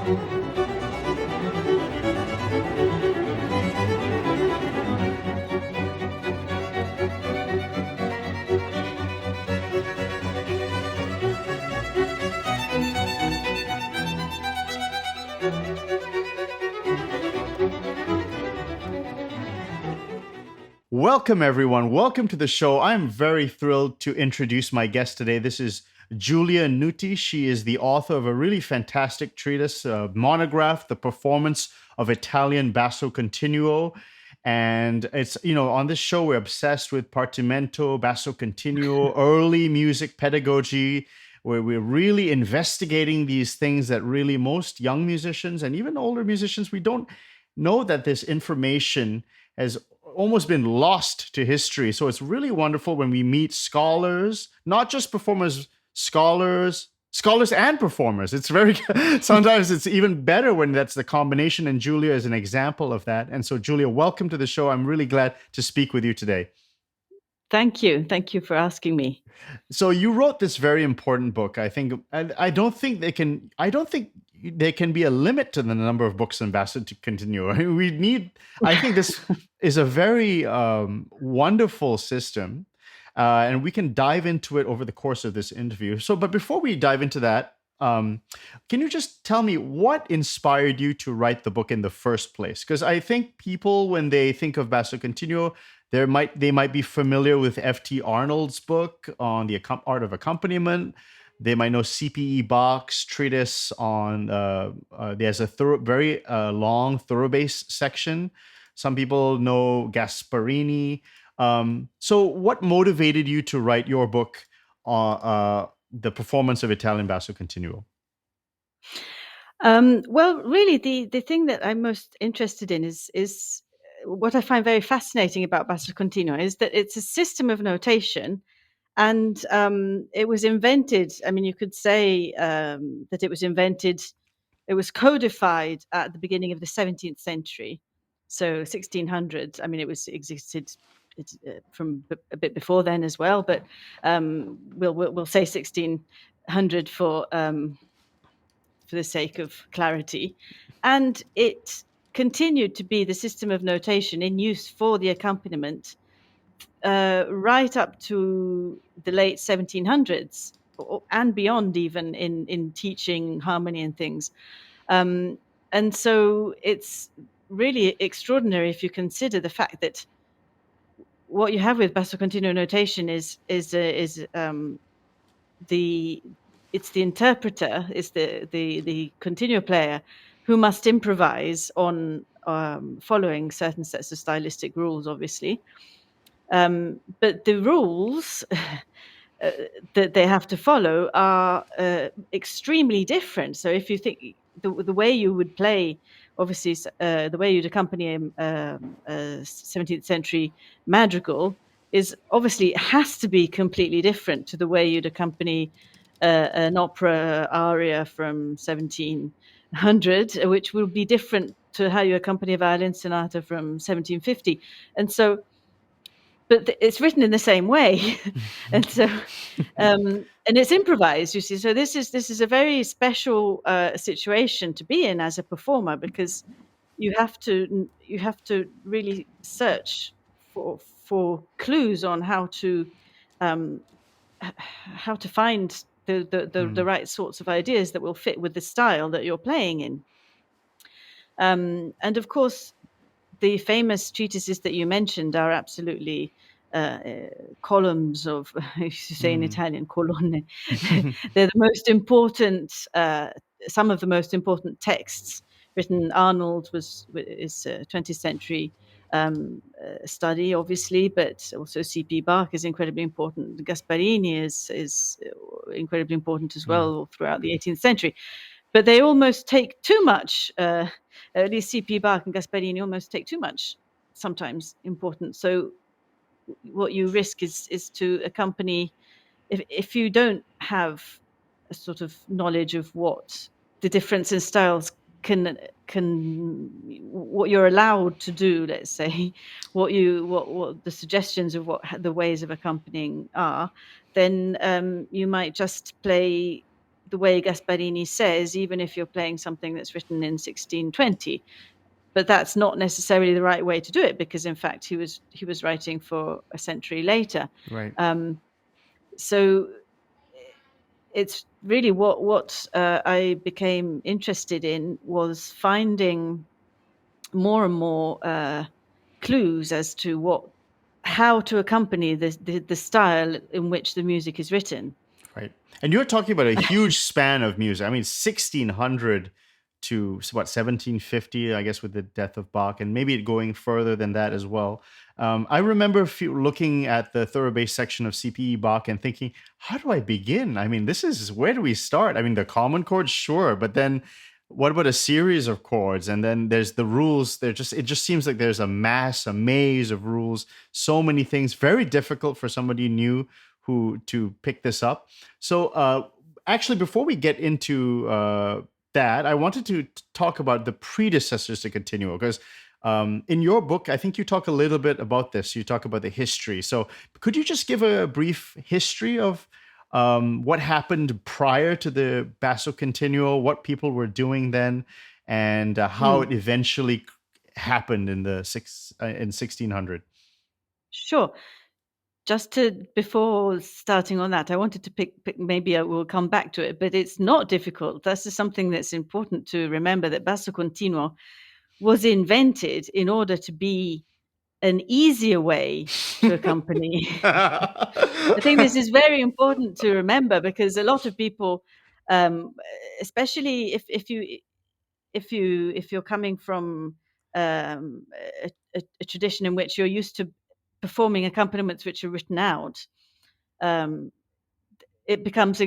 Welcome, everyone. Welcome to the show. I'm very thrilled to introduce my guest today. This is Giulia Nuti. She is the author of a really fantastic treatise, monograph, The Performance of Italian Basso Continuo. And it's, on this show, we're obsessed with partimento, basso continuo, early music pedagogy, where we're really investigating these things that really most young musicians and even older musicians, we don't know that this information has almost been lost to history. So it's really wonderful when we meet scholars, not just performers, scholars and performers. It's very, sometimes it's even better when that's the combination, and Giulia is an example of that. And so Giulia, welcome to the show. I'm really glad to speak with you today. Thank you. Thank you for asking me. So you wrote this very important book. I don't think there can be a limit to the number of books on Basso Continuo. I think this is a very wonderful system, and we can dive into it over the course of this interview. But before we dive into that, can you just tell me what inspired you to write the book in the first place? Because I think people, when they think of Basso Continuo, they might be familiar with F.T. Arnold's book on the art of accompaniment. They might know C.P.E. Bach's treatise on, there's a very long thorough bass section. Some people know Gasparini. So what motivated you to write your book on the performance of Italian Basso Continuo? Well, really, the thing that I'm most interested in is what I find very fascinating about Basso Continuo is that it's a system of notation. And it was invented, I mean, you could say that it was codified at the beginning of the 17th century. So 1600s, I mean, existed from a bit before then as well, but we'll say 1600 for the sake of clarity. And it continued to be the system of notation in use for the accompaniment right up to the late 1700s and beyond, even in teaching harmony and things. And so it's really extraordinary if you consider the fact that what you have with Basso Continuo notation is the interpreter, is the continuo player who must improvise on following certain sets of stylistic rules, obviously. But the rules that they have to follow are extremely different. So if you think the way you would play, obviously, the way you'd accompany a 17th century madrigal has to be completely different to the way you'd accompany an opera aria from 1700, which will be different to how you accompany a violin sonata from 1750. And so, but it's written in the same way, and so and it's improvised. You see, so this is a very special situation to be in as a performer, because you have to really search for clues on how to find the right sorts of ideas that will fit with the style that you're playing in. And of course, the famous treatises that you mentioned are absolutely columns of, I used to say in Italian, colonne. They're the most important, some of the most important texts written. Arnold is a 20th century study, obviously, but also C.P. Bach is incredibly important. Gasparini is incredibly important as well throughout the 18th century. But they almost take too much, at least C.P. Bach and Gasparini almost take too much sometimes importance. So what you risk is to accompany, if you don't have a sort of knowledge of what the difference in styles can what you're allowed to do, let's say, what the suggestions of what the ways of accompanying are, then you might just play the way Gasparini says, even if you're playing something that's written in 1620. But that's not necessarily the right way to do it, because in fact he was writing for a century later. Right. So it's really what I became interested in was finding more and more clues as to how to accompany the style in which the music is written. Right. And you're talking about a huge span of music. I mean, 1600 to what, 1750, I guess, with the death of Bach, and maybe going further than that as well. I remember looking at the thorough bass section of CPE Bach and thinking, how do I begin? I mean, where do we start? I mean, the common chords, sure, but then what about a series of chords? And then there's the rules. It just seems like there's a maze of rules, so many things, very difficult for somebody new to pick this up. So actually, before we get into that, I wanted to talk about the predecessors to Continuo, because in your book, I think you talk a little bit about this. You talk about the history. So could you just give a brief history of what happened prior to the Basso Continuo, what people were doing then, and how it eventually happened in 1600? Sure. Before starting on that, I wanted to pick, maybe I will come back to it, but it's not difficult. This is something that's important to remember, that Basso Continuo was invented in order to be an easier way to accompany. I think this is very important to remember, because a lot of people, especially if you're coming from a tradition in which you're used to performing accompaniments which are written out, it becomes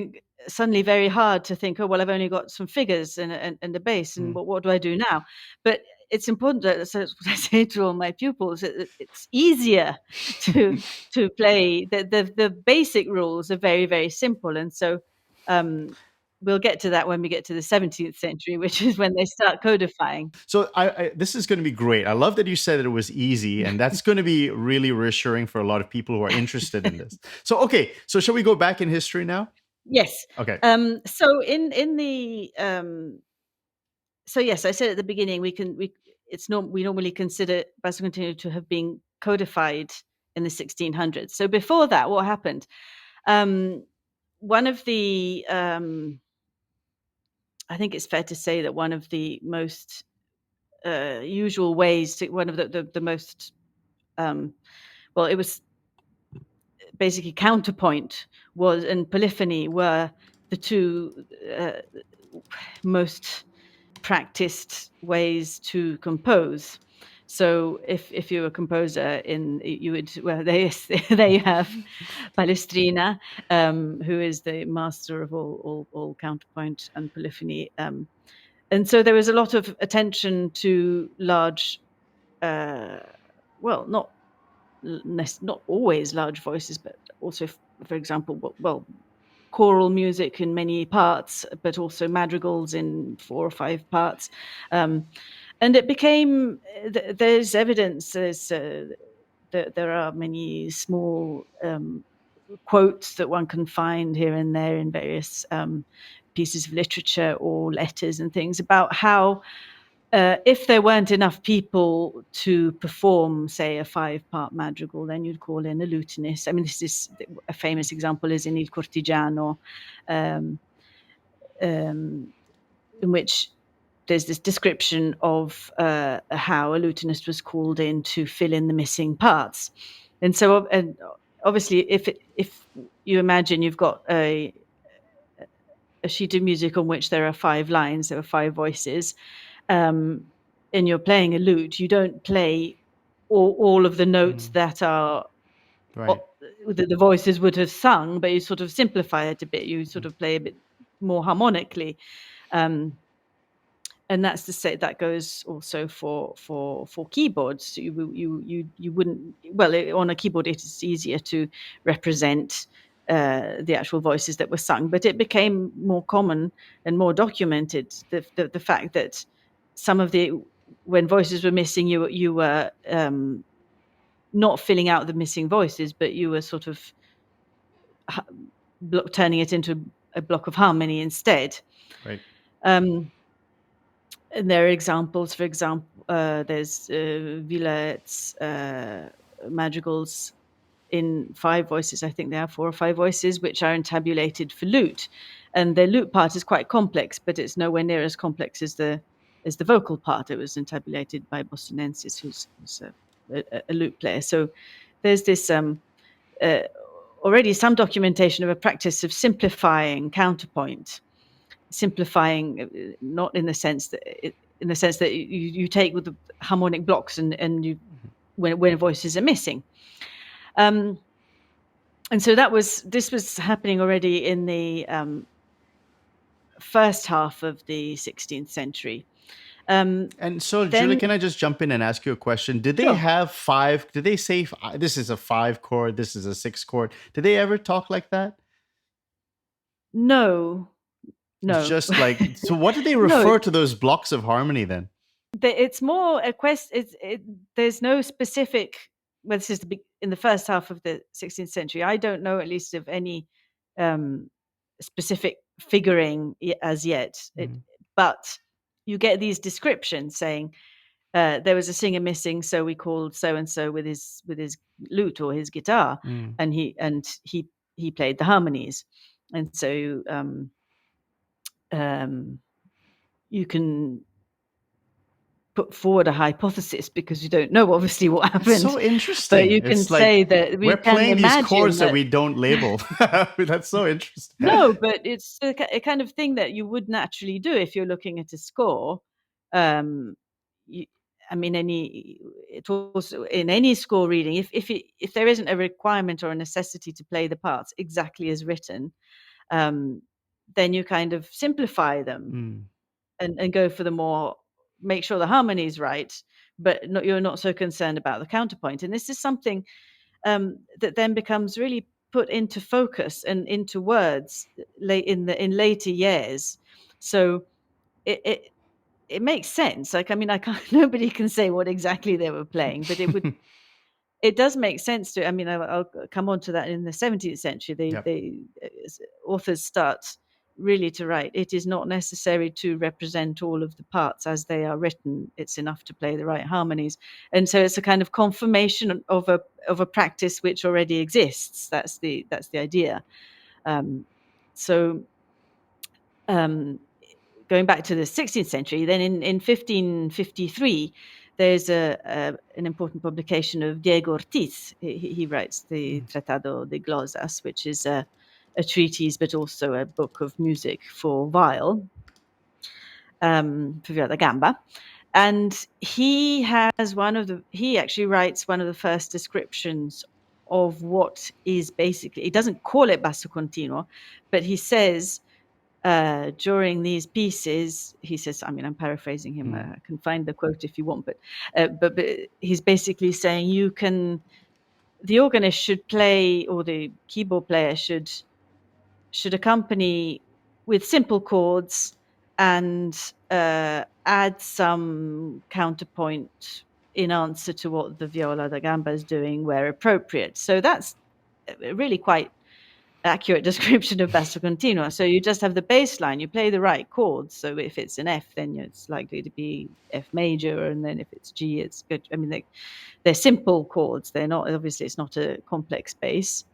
suddenly very hard to think, oh, well, I've only got some figures and a bass, and what do I do now? But it's important that, so what I say to all my pupils, it's easier to play. The basic rules are very, very simple, and so we'll get to that when we get to the 17th century, which is when they start codifying. So this is going to be great. I love that you said that it was easy, and that's going to be really reassuring for a lot of people who are interested in this. So, okay, so shall we go back in history now? Yes. Okay. So in the so yes, I said at the beginning, we normally consider Basso Continuo to have been codified in the 1600s. So before that, what happened? One of the I think it's fair to say that one of the most usual ways to, one of the most well, it was basically counterpoint and polyphony were the two most practiced ways to compose. So if you're a composer, you would, well, there you have Palestrina, who is the master of all counterpoint and polyphony. And so there was a lot of attention to large, well, not always large voices, but also, for example, well, choral music in many parts, but also madrigals in 4 or 5 parts. And it became, there's evidence, there are many small quotes that one can find here and there in various pieces of literature or letters and things about how if there weren't enough people to perform, say, a 5-part madrigal, then you'd call in a lutenist. I mean, this is a famous example is in Il Cortigiano, in which there's this description of how a lutenist was called in to fill in the missing parts. And so, and obviously, if you imagine you've got a sheet of music on which there are 5 lines, there are 5 voices, and you're playing a lute, you don't play all of the notes that are Right. that the voices would have sung, but you sort of simplify it a bit. You sort of play a bit more harmonically, and that's to say that goes also for keyboards. You wouldn't, well, on a keyboard it is easier to represent the actual voices that were sung, but it became more common and more documented the fact that some of when voices were missing, you were not filling out the missing voices, but you were sort of turning it into a block of harmony instead. Right. And there are examples. For example, there's Villairette's madrigals in 5 voices. I think there are 4 or 5 voices, which are entabulated for lute, and the lute part is quite complex, but it's nowhere near as complex as the vocal part. It was entabulated by Bostonensis, who's a lute player. So there's this already some documentation of a practice of simplifying counterpoint, simplifying not in the sense that you take with the harmonic blocks and you when voices are missing. And so this was happening already in the first half of the 16th century. And so, Julie, can I just jump in and ask you a question? Did they have 5? Did they say this is a 5 chord, this is a 6 chord? Did they ever talk like that? No. It's just like, so what do they refer to those blocks of harmony then? It's more a question. There's no specific. Well, this is in the first half of the 16th century. I don't know, at least, of any specific figuring as yet. But you get these descriptions saying there was a singer missing, so we called so and so with his lute or his guitar, and he played the harmonies, and so you can put forward a hypothesis because you don't know obviously what happened. It's so interesting. But you can say that we're playing these chords that we don't label. That's so interesting. No, but it's a kind of thing that you would naturally do if you're looking at a score. It also in any score reading, if there isn't a requirement or a necessity to play the parts exactly as written, then you kind of simplify them and go for the more, make sure the harmony is right, but you're not so concerned about the counterpoint. And this is something that then becomes really put into focus and into words in later years. So it makes sense. Like, I mean, nobody can say what exactly they were playing, but it does make sense to. I mean, I'll come on to that in the 17th century. Authors start really to write. It is not necessary to represent all of the parts as they are written. It's enough to play the right harmonies, and so it's a kind of confirmation of a practice which already exists. That's the idea. Going back to the 16th century, then in 1553, there's an important publication of Diego Ortiz. He writes the Tratado de Glosas, which is a treatise, but also a book of music for viol, for viola da gamba. And he actually writes one of the first descriptions of what is basically, he doesn't call it basso continuo, but he says, during these pieces, he says, I mean, I'm paraphrasing him. I can find the quote if you want, but he's basically saying the organist should play, or the keyboard player should accompany with simple chords and add some counterpoint in answer to what the viola da gamba is doing where appropriate. So that's really quite accurate description of basso continuo. So you just have the bass line, you play the right chords. So if it's an F, then it's likely to be F major, and then if it's G, it's good. I mean, they're simple chords. They're not, obviously it's not a complex bass.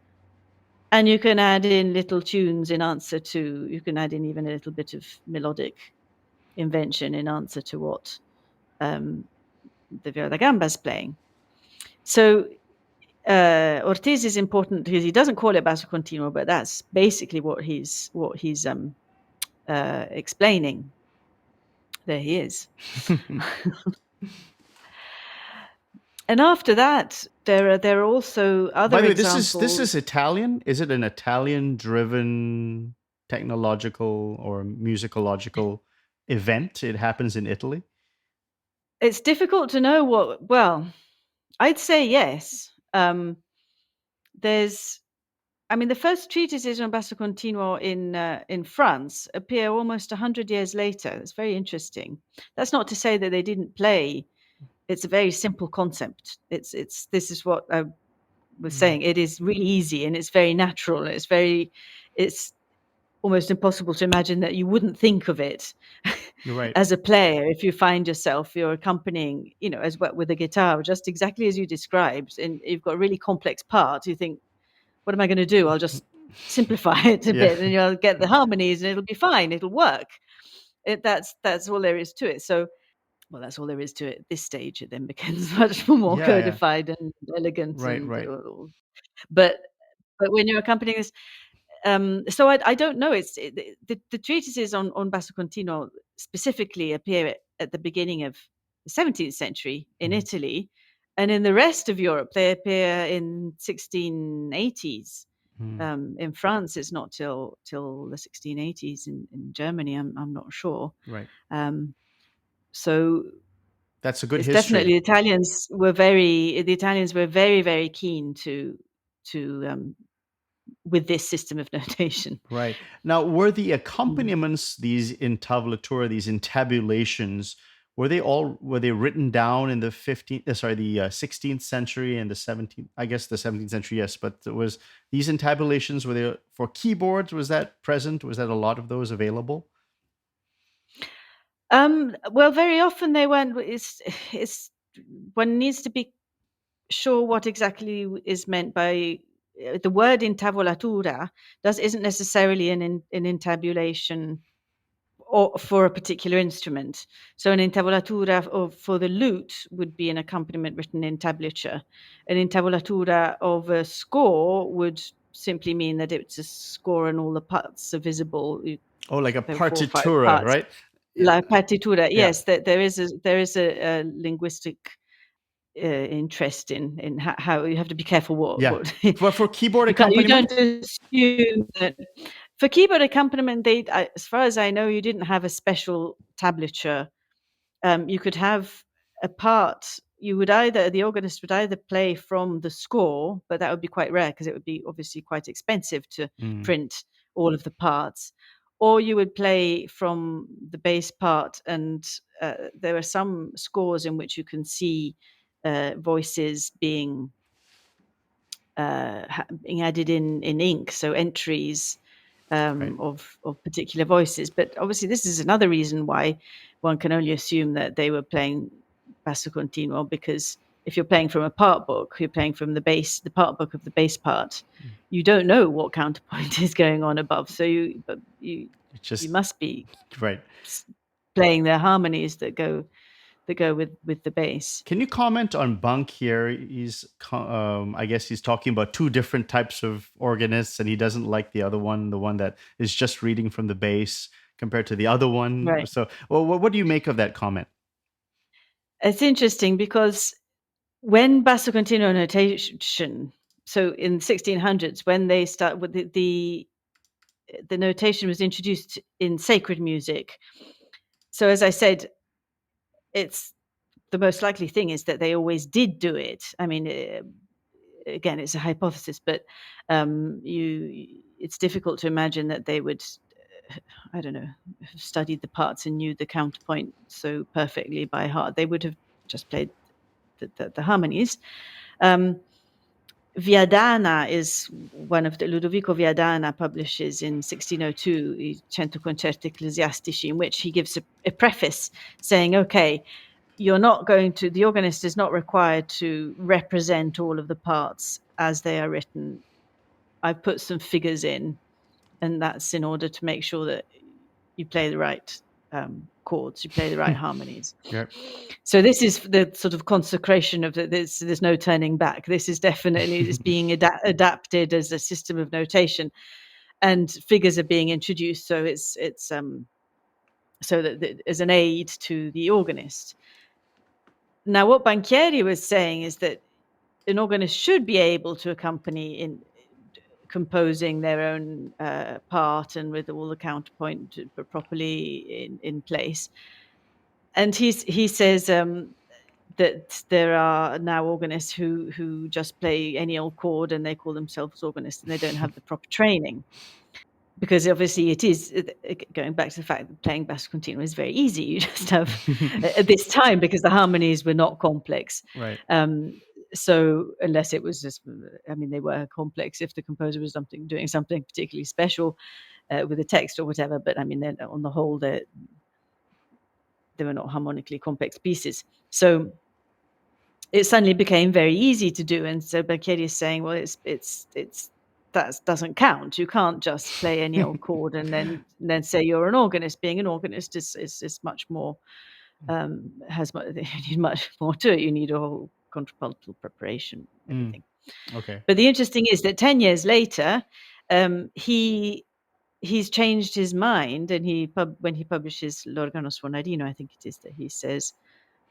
And you can add in little tunes in answer to, you can add in even a little bit of melodic invention in answer to what the viola da gamba is playing. So Ortiz is important because he doesn't call it basso continuo, but that's basically what he's explaining. There he is. And after that, there are also other. By the way, examples. This is Italian. Is it an Italian-driven technological or musicological event? It happens in Italy. It's difficult to know what. Well, I'd say yes. The first treatises on basso continuo in France appear almost 100 years later. It's very interesting. That's not to say that they didn't play. It's a very simple concept. This is what I was saying. It is really easy and it's very natural. It's almost impossible to imagine that you wouldn't think of it You're right. as a player if you find yourself you're accompanying, as well with a guitar, just exactly as you described, and you've got a really complex part. You think, what am I going to do? I'll just simplify it a Yeah. bit, and you'll get the harmonies, and it'll be fine. It'll work. That's all there is to it. So, well, that's all there is to it. At this stage, it then becomes much more Yeah. Yeah. codified and elegant, Right. and Right. but but when you're accompanying this, so I don't know. The treatises on Basso Continuo specifically appear at the beginning of the 17th century in Mhm. Italy, and in the rest of Europe they appear in 1680s. Mhm. In France, it's not till the 1680s. In Germany, I'm not sure. Right. Um, so That's a good it's history. definitely the Italians were very, very keen to with this system of notation. Right. Now, were the Mm. accompaniments, these intablatura, these intabulations, were they written down in the 15th, sorry, the 16th century and the 17th, I guess the 17th century, yes, but was these intabulations, were they for keyboards? Was that present? Was that a lot of those available? Well, very often they weren't. It's one needs to be sure what exactly is meant by the word intavolatura. Isn't necessarily an intabulation or for a particular instrument. So an intavolatura for the lute would be an accompaniment written in tablature. An intavolatura of a score would simply mean that it's a score and all the parts are visible. Oh, like a There are 4 or 5 partitura, parts. right? Yeah. La partitura, Yeah. yes, there is a linguistic interest in how you have to be careful Yeah. what But for keyboard you accompaniment? don't assume that for keyboard accompaniment, as far as I know, you didn't have a special tablature. You could have a part. The organist would either play from the score, but that would be quite rare because it would be obviously quite expensive to Mm, print all of the parts, or you would play from the bass part. And there are some scores in which you can see voices being added in ink, so entries right. of particular voices. But obviously, this is another reason why one can only assume that they were playing basso continuo, because if you're playing from a part book, you're playing from the part book of the bass part. Mm. You don't know what counterpoint is going on above, so you It's just must be right. playing the harmonies that go with the bass. Can you comment on Bunk here? I guess he's talking about two different types of organists, and he doesn't like the other one, the one that is just reading from the bass compared to the other one. Right. So, well, what do you make of that comment? It's interesting because when basso continuo notation, so in 1600s, when they start with the notation was introduced in sacred music. So as I said, it's the most likely thing is that they always did do it. I mean, again, it's a hypothesis, but it's difficult to imagine that they would, I don't know, have studied the parts and knew the counterpoint so perfectly by heart. They would have just played the harmonies. Um, Viadana is one of the Ludovico Viadana publishes in 1602 I Cento Concerti Ecclesiastici, in which he gives a preface saying, okay, the organist is not required to represent all of the parts as they are written. I've put some figures in, and that's in order to make sure that you play the right chords, you play the right harmonies. Yeah. So this is the sort of consecration of there's no turning back. This is definitely being adapted as a system of notation, and figures are being introduced. So it's so that as an aid to the organist. Now, what Banchieri was saying is that an organist should be able to accompany in composing their own part and with all the counterpoint properly in place. And he says that there are now organists who just play any old chord and they call themselves organists, and they don't have the proper training. Because obviously it is, going back to the fact that playing basso continuo is very easy. You just have at this time, because the harmonies were not complex. Right. So unless it was just, I mean, they were complex if the composer was doing something particularly special. with the text or whatever. But I mean, on the whole, they were not harmonically complex pieces. So it suddenly became very easy to do. And so Banchieri is saying, well, it's that doesn't count. You can't just play any old chord and then say you're an organist. Being an organist is much more, you need much more to it. You need a whole contrapuntal preparation, everything. Okay. But the interesting is that 10 years later, he's changed his mind, and when he publishes L'Organo Suonarino, I think it is, that he says,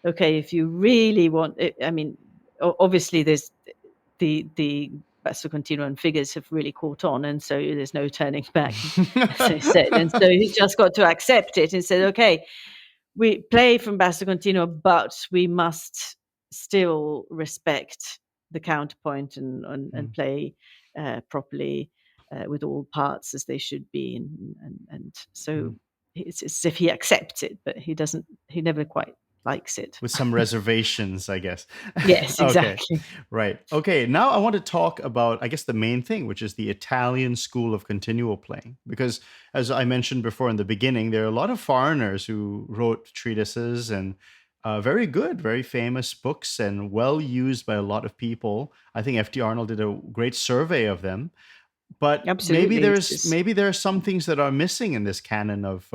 okay, if you really want it, I mean, obviously there's the Basso Continuo and figures have really caught on, and so there's no turning back, as I said. And so he's just got to accept it and said, okay, we play from Basso Continuo, but we must still respect the counterpoint and play properly with all parts as they should be. And so it's as if he accepts it, but he never quite likes it. With some reservations, I guess. Yes, exactly. Okay. Right. Okay. Now I want to talk about, I guess, the main thing, which is the Italian school of continual playing. Because as I mentioned before in the beginning, there are a lot of foreigners who wrote treatises and very good, very famous books and well used by a lot of people. I think F.T. Arnold did a great survey of them. But Absolutely, maybe there are some things that are missing in this canon of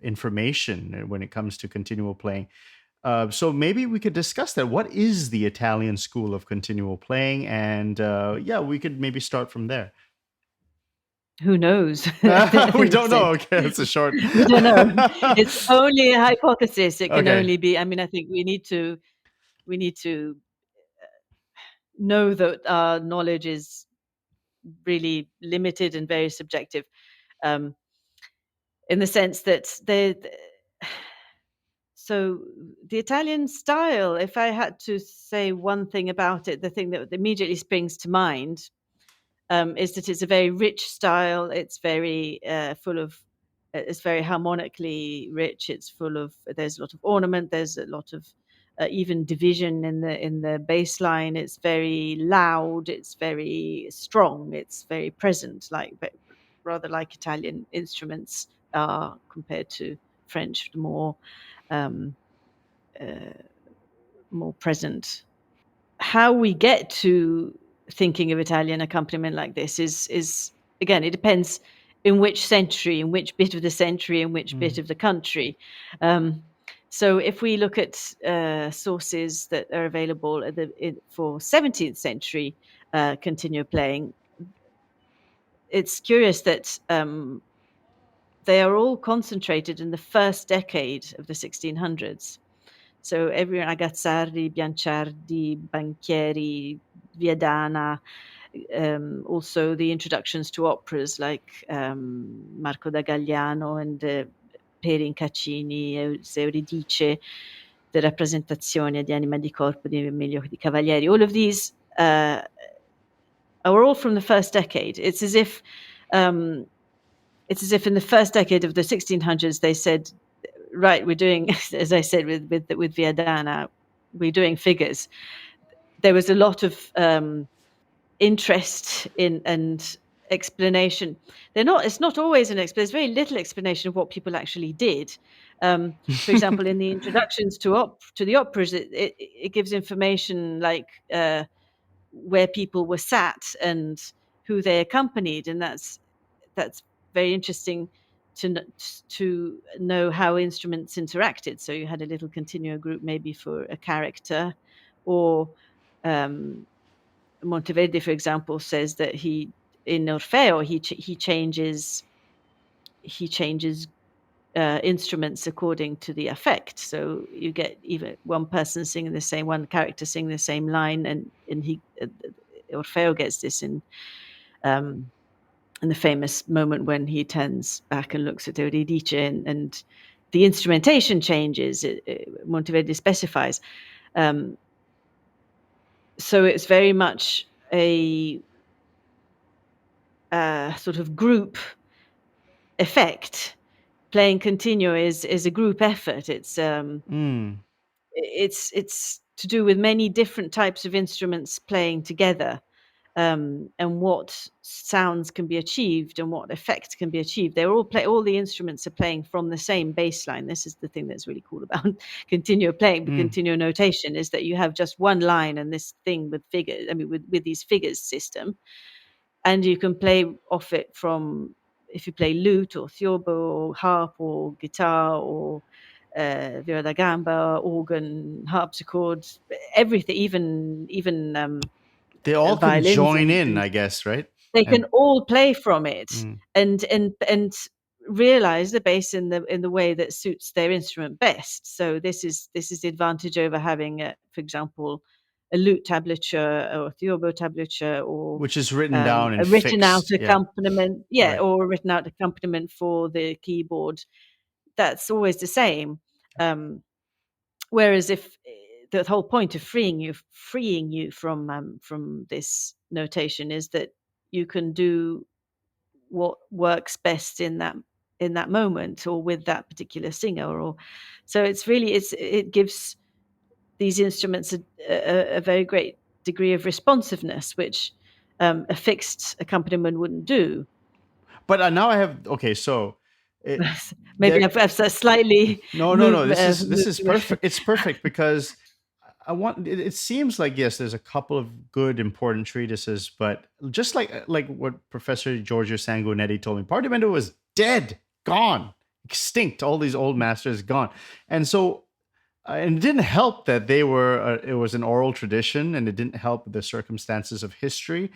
information when it comes to continual playing. So maybe we could discuss that. What is the Italian school of continual playing? And we could maybe start from there. Who knows? We don't know. Okay, it's a short. We don't know. It's only a hypothesis. It can Okay. only be. I mean, I think we need to know that our knowledge is really limited and very subjective, in the sense that so the Italian style, if I had to say one thing about it, the thing that immediately springs to mind is that it's a very rich style. It's very it's very harmonically rich. There's a lot of ornament. There's a lot of even division in the bass line. It's very loud. It's very strong. It's very present, rather like Italian instruments are compared to French, more present. How we get to thinking of Italian accompaniment like this is again, it depends in which century, in which bit of the century, in which bit of the country. So if we look at sources that are available for 17th century continuo playing, it's curious that they are all concentrated in the first decade of the 1600s. So everyone, Agazzardi, Bianciardi, Banchieri, Viadana, also the introductions to operas like Marco da Gagliano and Perin Caccini, Euridice, the rappresentazioni di Anima di Corpo di Emilio di Cavalieri. All of these are all from the first decade. It's as if in the first decade of the 1600s they said, right, we're doing, as I said with Viadana, we're doing figures. There was a lot of interest in and explanation. It's not always there's very little explanation of what people actually did. For example, in the introductions to the operas, it gives information like where people were sat and who they accompanied, and that's very interesting to know how instruments interacted. So you had a little continuo group maybe for a character, or Monteverdi, for example, says that in Orfeo he changes instruments according to the effect. So you get even one person singing one character singing the same line, and Orfeo gets this in the famous moment when he turns back and looks at Euridice, and the instrumentation changes. Monteverdi specifies. So it's very much a sort of group effect. Playing continuo is a group effort. It's to do with many different types of instruments playing together. and what sounds can be achieved and what effects can be achieved. All the instruments are playing from the same bass line. This is the thing that's really cool about continuo playing, but continuo notation, is that you have just one line and this thing with figures, with these figures system, and you can play off it from, if you play lute or theorbo or harp or guitar or viola da gamba, organ, harpsichord, everything, even They all can violins join in, and I guess, right? they can And all play from it and realize the bass in the way that suits their instrument best. So this is the advantage over having, for example, a lute tablature or a theorbo tablature, or which is written down a and written out fixed. Yeah. accompaniment, Right. or a written out accompaniment for the keyboard. That's always the same. Whereas if the whole point of freeing you from this notation is that you can do what works best in that moment or with that particular singer, or so it gives these instruments a very great degree of responsiveness, which a fixed accompaniment wouldn't do. But now I have so Maybe there. I've slightly No. This is moved away. perfect. It's perfect because I want. It seems like, yes, there's a couple of good important treatises, but just like what Professor Giorgio Sanguinetti told me, Partimento was dead, gone, extinct. All these old masters gone, and so. And it didn't help that they were. It was an oral tradition, and it didn't help the circumstances of history.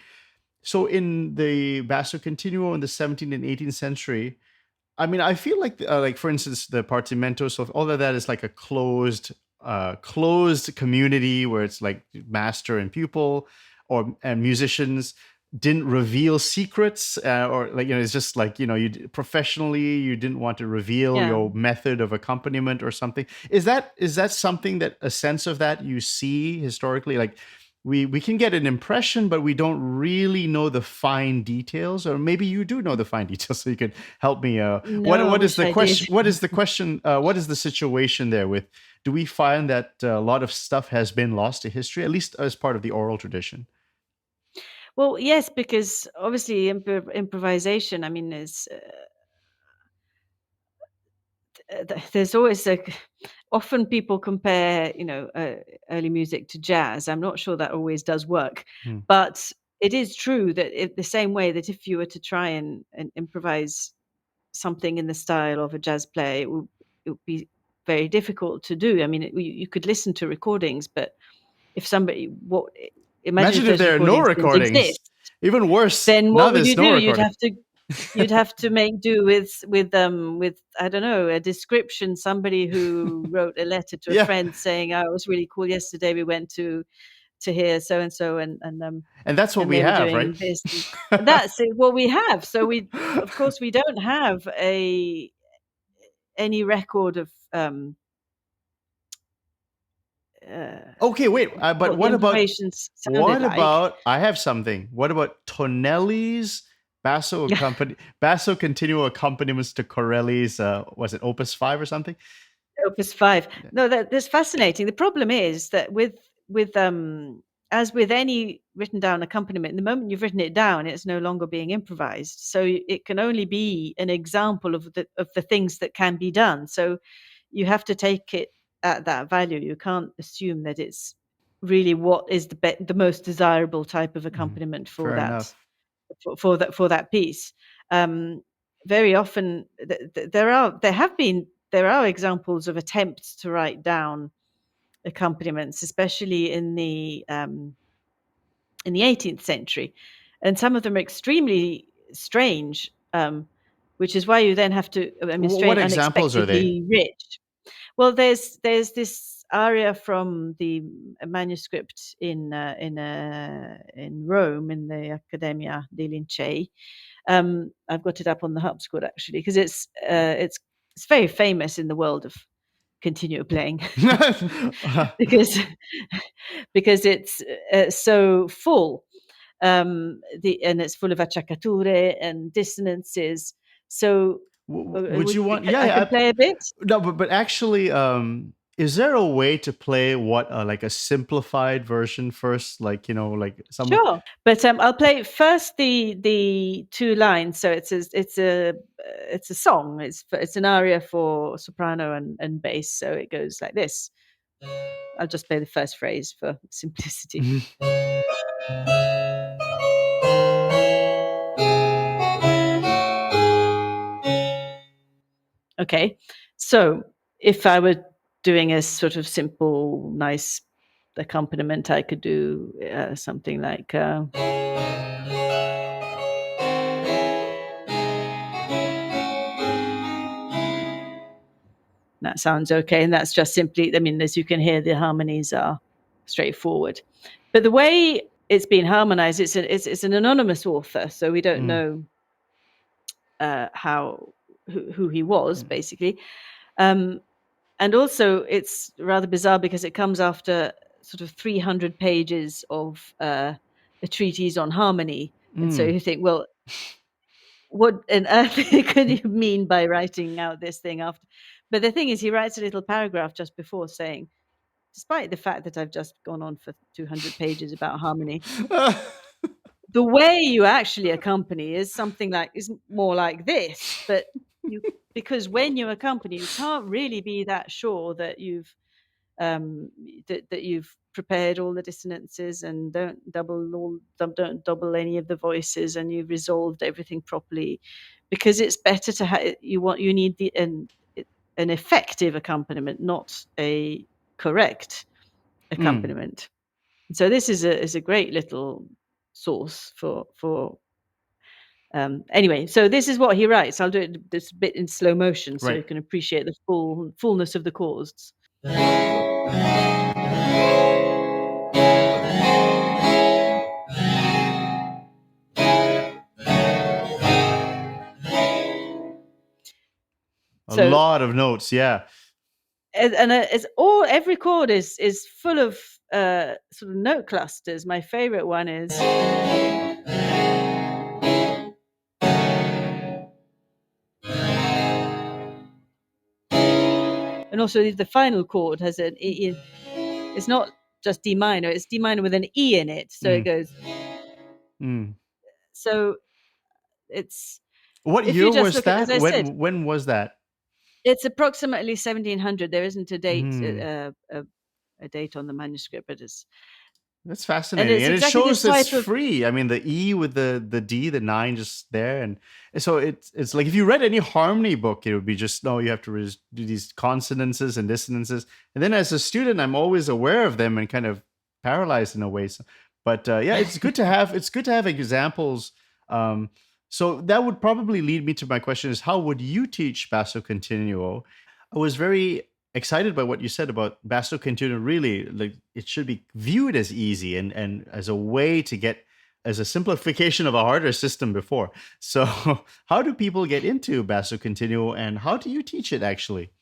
So, in the Basso Continuo in the 17th and 18th century, I mean, I feel like for instance, the Partimento, so all of that is like a closed community where it's like master and pupil, and musicians didn't reveal secrets, or like, it's just like, professionally you didn't want to reveal Yeah. your method of accompaniment or something. Is that something, that a sense of that you see historically? Like, we can get an impression, but we don't really know the fine details, or maybe you do know the fine details, so you could help me. No, I What is wish the I did. question? What is the question? What is the situation there with? Do we find that a lot of stuff has been lost to history, at least as part of the oral tradition? Well, yes, because obviously improvisation, I mean, is there's always often people compare, early music to jazz. I'm not sure that always does work, Hmm. but it is true that the same way that if you were to try and improvise something in the style of a jazz play, it would be very difficult to do. I mean, you could listen to recordings, but if somebody, imagine if Imagine if those there are no recordings didn't recordings. exist, Even worse, then now what would there's you no do? recording. You'd have to make do with I don't know, a description, somebody who wrote a letter to a Yeah, friend saying, "Oh, it was really cool yesterday. We went to hear so and so, and that's what and we they were have, right? doing this." And that's what we have. So of course, we don't have any record of Okay, wait. But what the what about improvisations sounded like. I have something. What about Tonelli's Basso Continuo accompaniments to Corelli's? Was it Opus 5 or something? Opus 5. No, that's fascinating. The problem is that with as with any written down accompaniment, the moment you've written it down, it's no longer being improvised. So it can only be an example of the things that can be done. So you have to take it at that value. You can't assume that it's really what is the most desirable type of accompaniment for Fair that enough. for that piece. Um, Very often there are examples of attempts to write down accompaniments, especially in the 18th century, and some of them are extremely strange, which is why you then have to, I mean, What strange, examples are they? unexpectedly rich. Well, there's this aria from the manuscript in Rome, in the Accademia dei Lincei. I've got it up on the harpsichord actually, because it's very famous in the world of continuo playing because it's so full, and it's full of acciaccature and dissonances. So Would you want? Yeah, I yeah. could play a bit. No, but actually, is there a way to play what like a simplified version first, like like some? Sure, but I'll play first the two lines. So it's a song. It's an aria for soprano and bass. So it goes like this. I'll just play the first phrase for simplicity. Okay, so if I were doing a sort of simple, nice accompaniment, I could do something like. That sounds okay, and that's just simply. I mean, as you can hear, the harmonies are straightforward, but the way it's been harmonized, it's an anonymous author, so we don't know who he was basically. And also, it's rather bizarre because it comes after sort of 300 pages of a treatise on harmony. And so you think, well, what on earth could you mean by writing out this thing after? But the thing is, he writes a little paragraph just before saying, despite the fact that I've just gone on for 200 pages about harmony, the way you actually accompany is more like this. But because when you accompany, you can't really be that sure that you've that you've prepared all the dissonances and don't double any of the voices, and you've resolved everything properly, because it's better to have you need an effective accompaniment, not a correct accompaniment. So this is a great little source for anyway. So this is what he writes. I'll do it this bit in slow motion so you can appreciate the fullness of the chords. A lot of notes, yeah. And every chord is full of sort of note clusters. My favorite one is, and also the final chord has an E. It's not just D minor; it's D minor with an E in it. So it goes. So it's. What year was that? When was that? It's approximately 1700. There isn't a date a date on the manuscript, but that's fascinating, and it shows it's free. I mean, the E with the D, the 9 just there, and so it's like if you read any harmony book, it would be just you have to do these consonances and dissonances, and then as a student, I'm always aware of them and kind of paralyzed in a way. But yeah, it's good to have examples. So that would probably lead me to my question: is how would you teach Basso Continuo? I was very excited by what you said about Basso Continuo. Really, like it should be viewed as easy and as a way to get as a simplification of a harder system before. So how do people get into Basso Continuo, and how do you teach it actually?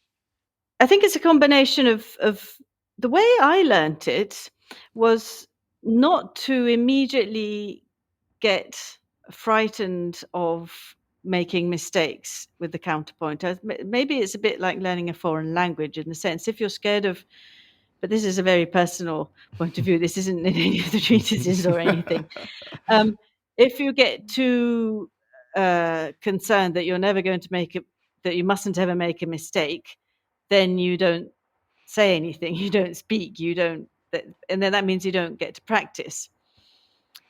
I think it's a combination of the way I learned it was not to immediately get frightened of making mistakes with the counterpoint. Maybe it's a bit like learning a foreign language in the sense, if you're scared of, but this is a very personal point of view, this isn't in any of the treatises or anything. If you get too concerned that you're never going to that you mustn't ever make a mistake, then you don't say anything, you don't speak, and then that means you don't get to practice.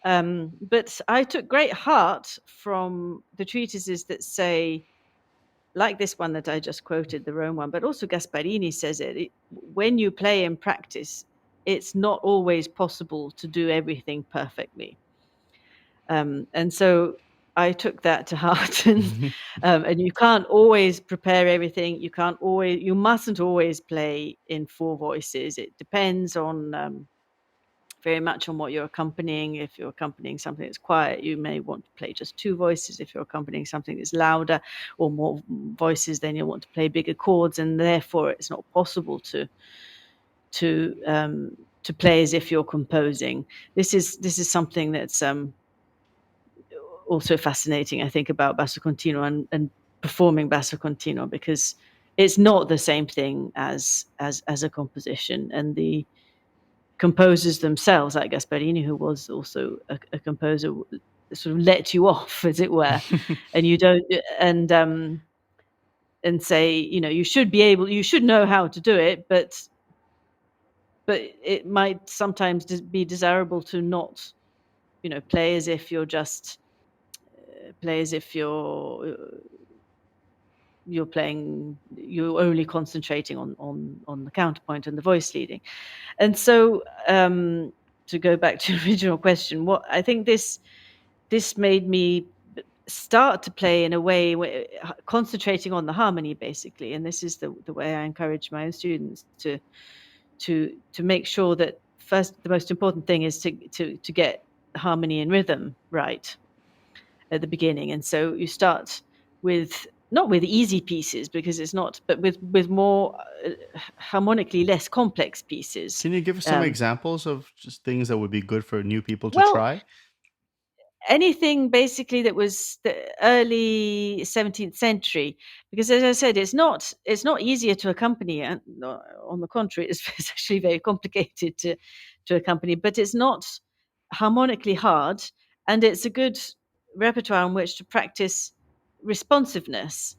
But I took great heart from the treatises that say, like this one that I just quoted, the Rome one, but also Gasparini says when you play in practice, it's not always possible to do everything perfectly. And so I took that to heart, and you can't always prepare everything. You mustn't always play in 4 voices. It depends on very much on what you're accompanying. If you're accompanying something that's quiet, you may want to play just 2 voices. If you're accompanying something that's louder or more voices, then you'll want to play bigger chords, and therefore it's not possible to play as if you're composing. This is something that's also fascinating, I think, about Basso Continuo and performing Basso Continuo, because it's not the same thing as a composition. And the composers themselves, like Gasparini, who was also a composer, sort of let you off, as it were, and you don't, and say, you should know how to do it, but it might sometimes be desirable to not, play as if you're just play as if you're playing, you're only concentrating on the counterpoint and the voice leading. And so, to go back to the original question, what I think this made me start to play in a way where, concentrating on the harmony, basically. And this is the way I encourage my own students to make sure that first, the most important thing is to get harmony and rhythm right at the beginning. And so you start with, not with easy pieces, because it's not, but with more harmonically less complex pieces. Can you give us some examples of just things that would be good for new people to Well, try? anything basically that was the early 17th century, because, as I said, it's not easier to accompany. And on the contrary, it's actually very complicated to accompany, but it's not harmonically hard, and it's a good repertoire in which to practice responsiveness,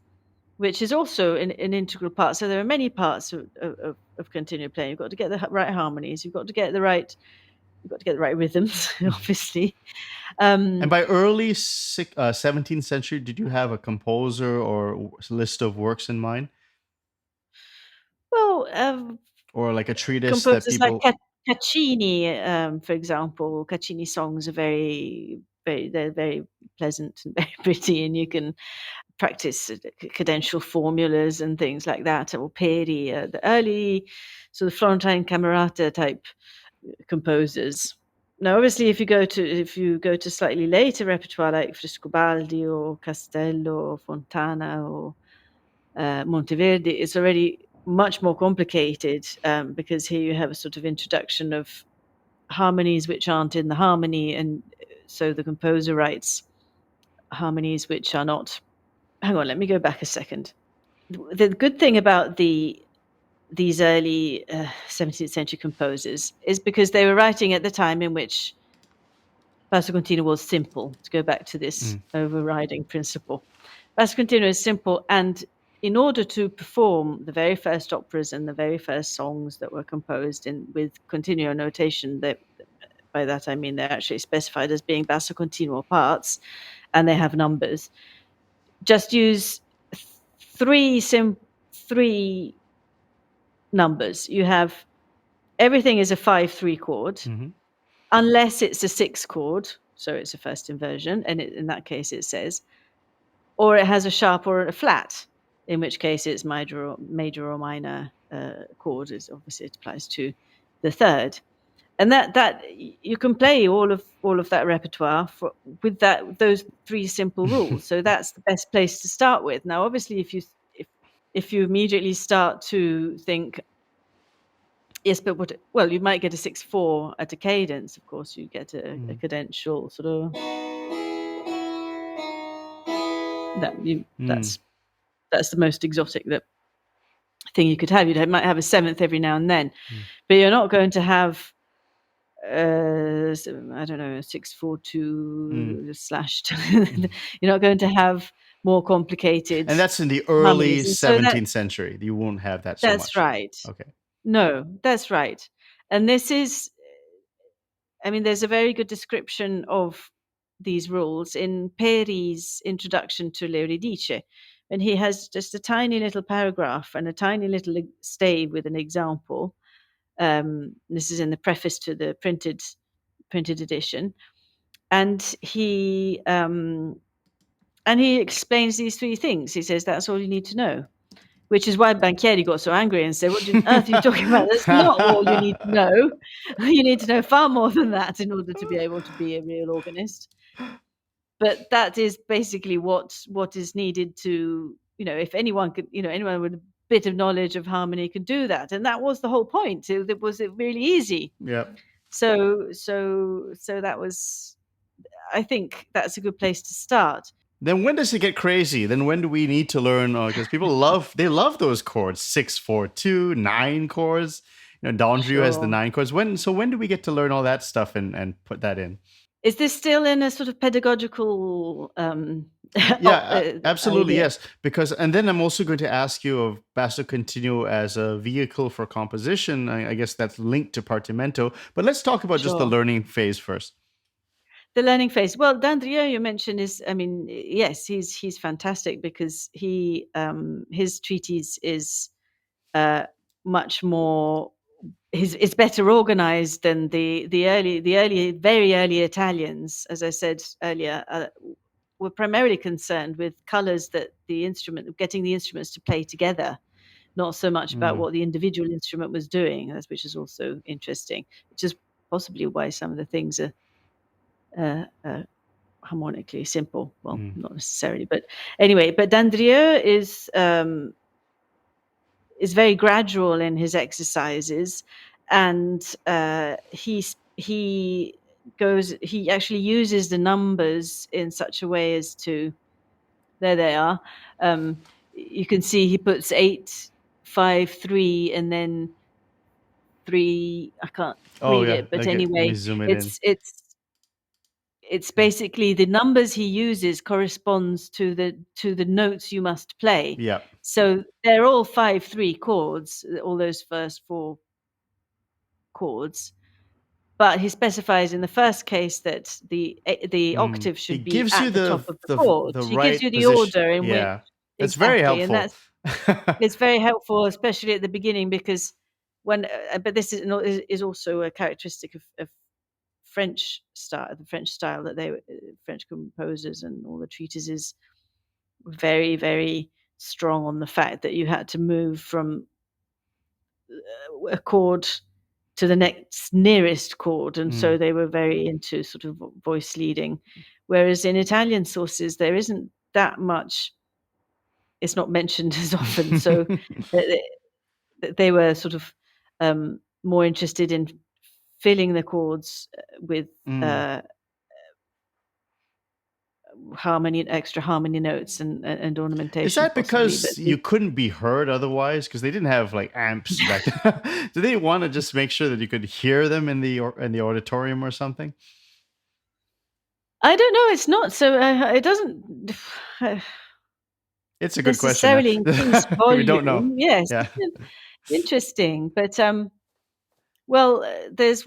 which is also an integral part. So there are many parts of continual playing. You've got to get the right harmonies. You've got to get the right rhythms, obviously. And by early 17th century, did you have a composer or list of works in mind? Well, or like a treatise that composers like people... Caccini, for example. Caccini songs are they're very pleasant and very pretty, and you can practice cadential formulas and things like that. Or Peri, the early sort of Florentine Camerata type composers. Now, obviously, if you go to slightly later repertoire like Frescobaldi or Castello or Fontana or Monteverdi, it's already much more complicated, because here you have a sort of introduction of harmonies which aren't in the harmony, and so the composer writes harmonies which are not. Hang on, let me go back a second. The good thing about these early 17th century composers is because they were writing at the time in which Basso Continuo was simple, to go back to this overriding principle. Basso Continuo is simple, and in order to perform the very first operas and the very first songs that were composed with continuo notation, by that I mean they're actually specified as being Basso Continuo parts, and they have numbers. Just use three numbers. You have, everything is a 5/3 chord, unless it's a 6 chord, so it's a first inversion, and in that case it says, or it has a sharp or a flat, in which case it's major or minor chord. Is obviously it applies to the third, and that you can play all of that repertoire with those 3 simple rules. So that's the best place to start with. Now, obviously, if you immediately start to think, yes, but you might get a 6/4 at a cadence. Of course, you get a cadential sort of that's the most exotic thing you could have. You might have a 7th every now and then, but you're not going to have I don't know, 6/4 slashed. You're not going to have more complicated. And that's in the early harmonies. 17th century. You won't have that so much. That's right. Okay. No, that's right. And this is, I mean, there's a very good description of these rules in Peri's introduction to L'Euridice, and he has just a tiny little paragraph and a tiny little stave with an example. This is in the preface to the printed edition, and he explains these 3 things. He says that's all you need to know, which is why Banchieri got so angry and said, "What on earth are you talking about? That's not all you need to know. You need to know far more than that in order to be able to be a real organist." But that is basically what is needed to, if anyone could, anyone with a bit of knowledge of harmony could do that. And that was the whole point. It was really easy. Yeah. So that was, I think that's a good place to start. Then when does it get crazy? Then when do we need to learn? Because people love those chords, 6-4-2, 9 chords. Dondrio has the Sure. 9 chords. When do we get to learn all that stuff and put that in? Is this still in a sort of pedagogical Yeah, absolutely, idea? yes. And then I'm also going to ask you of Basso Continuo as a vehicle for composition. I guess that's linked to Partimento. But let's talk about just the Sure. learning phase first. The learning phase. Well, Dandrieu you mentioned is, I mean, yes, he's fantastic because his treatise is much more. It's better organized than the early, very early Italians. As I said earlier, were primarily concerned with colors that getting the instruments to play together, not so much about Mm, what the individual instrument was doing, which is also interesting, which is possibly why some of the things are uh, uh, harmonically simple. Well, mm, not necessarily, but anyway. But Dandrieu is very gradual in his exercises, and he actually uses the numbers in such a way as to, there they are. You can see he puts 8, 5, 3, and then 3. I can't Oh read yeah, it, but okay. Let me anyway, zoom it in. it's basically the numbers he uses corresponds to the notes you must play. Yeah. So they're all 5-3 chords, all those first 4 chords. But he specifies in the first case that the octave He should be gives you at the top the of the the chords. the He gives right you the position. order in which, Yeah, that's very exactly, and helpful. that's it's very helpful, especially at the beginning, because but this is also a characteristic of French style, the French style that French composers and all the treatises were very, very strong on the fact that you had to move from a chord to the next nearest chord, and Mm. so they were very into sort of voice leading. Whereas in Italian sources, there isn't that much. It's not mentioned as often, so they, they were sort of more interested in filling the chords with Mm. uh, extra harmony notes and Is ornamentation, that possibly. But because you couldn't be heard otherwise? Because they didn't have like amps back then. Do they want to just make sure that you could hear them in the auditorium or something? I don't know. It's not so. It doesn't It's a good question. necessarily increase We don't know. volume. Yes, Yeah. it's interesting. But well, there's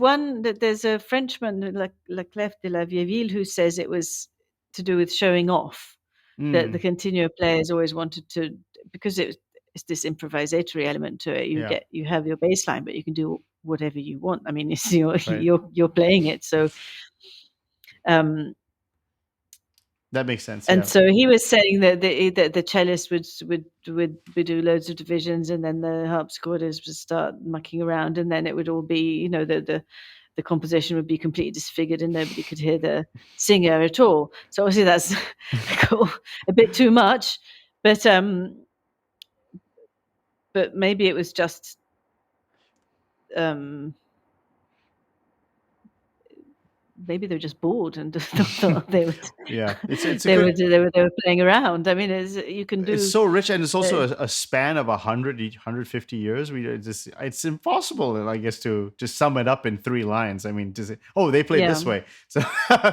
a Frenchman, like Leclerc de la Vieilleville, who says it was to do with showing off. That the Mm. continuo players always wanted to, because it's this improvisatory element to it. Yeah. You have your bass line, but you can do whatever you want. I mean, it's Right. you're playing it. So um, That makes sense. and Yeah. so he was saying that the cellist would do loads of divisions, and then the harpsichordist would start mucking around, and then it would all be, the composition would be completely disfigured, and nobody could hear the singer at all. So obviously that's cool, a bit too much, but maybe it was just um, maybe they were just bored and just thought Yeah. It's a good. they were playing around. I mean, you can It's do. so rich, and it's also Uh, a span of 150 years. It's impossible, I guess, to just sum it up in 3 lines. I mean, they played yeah. this way. So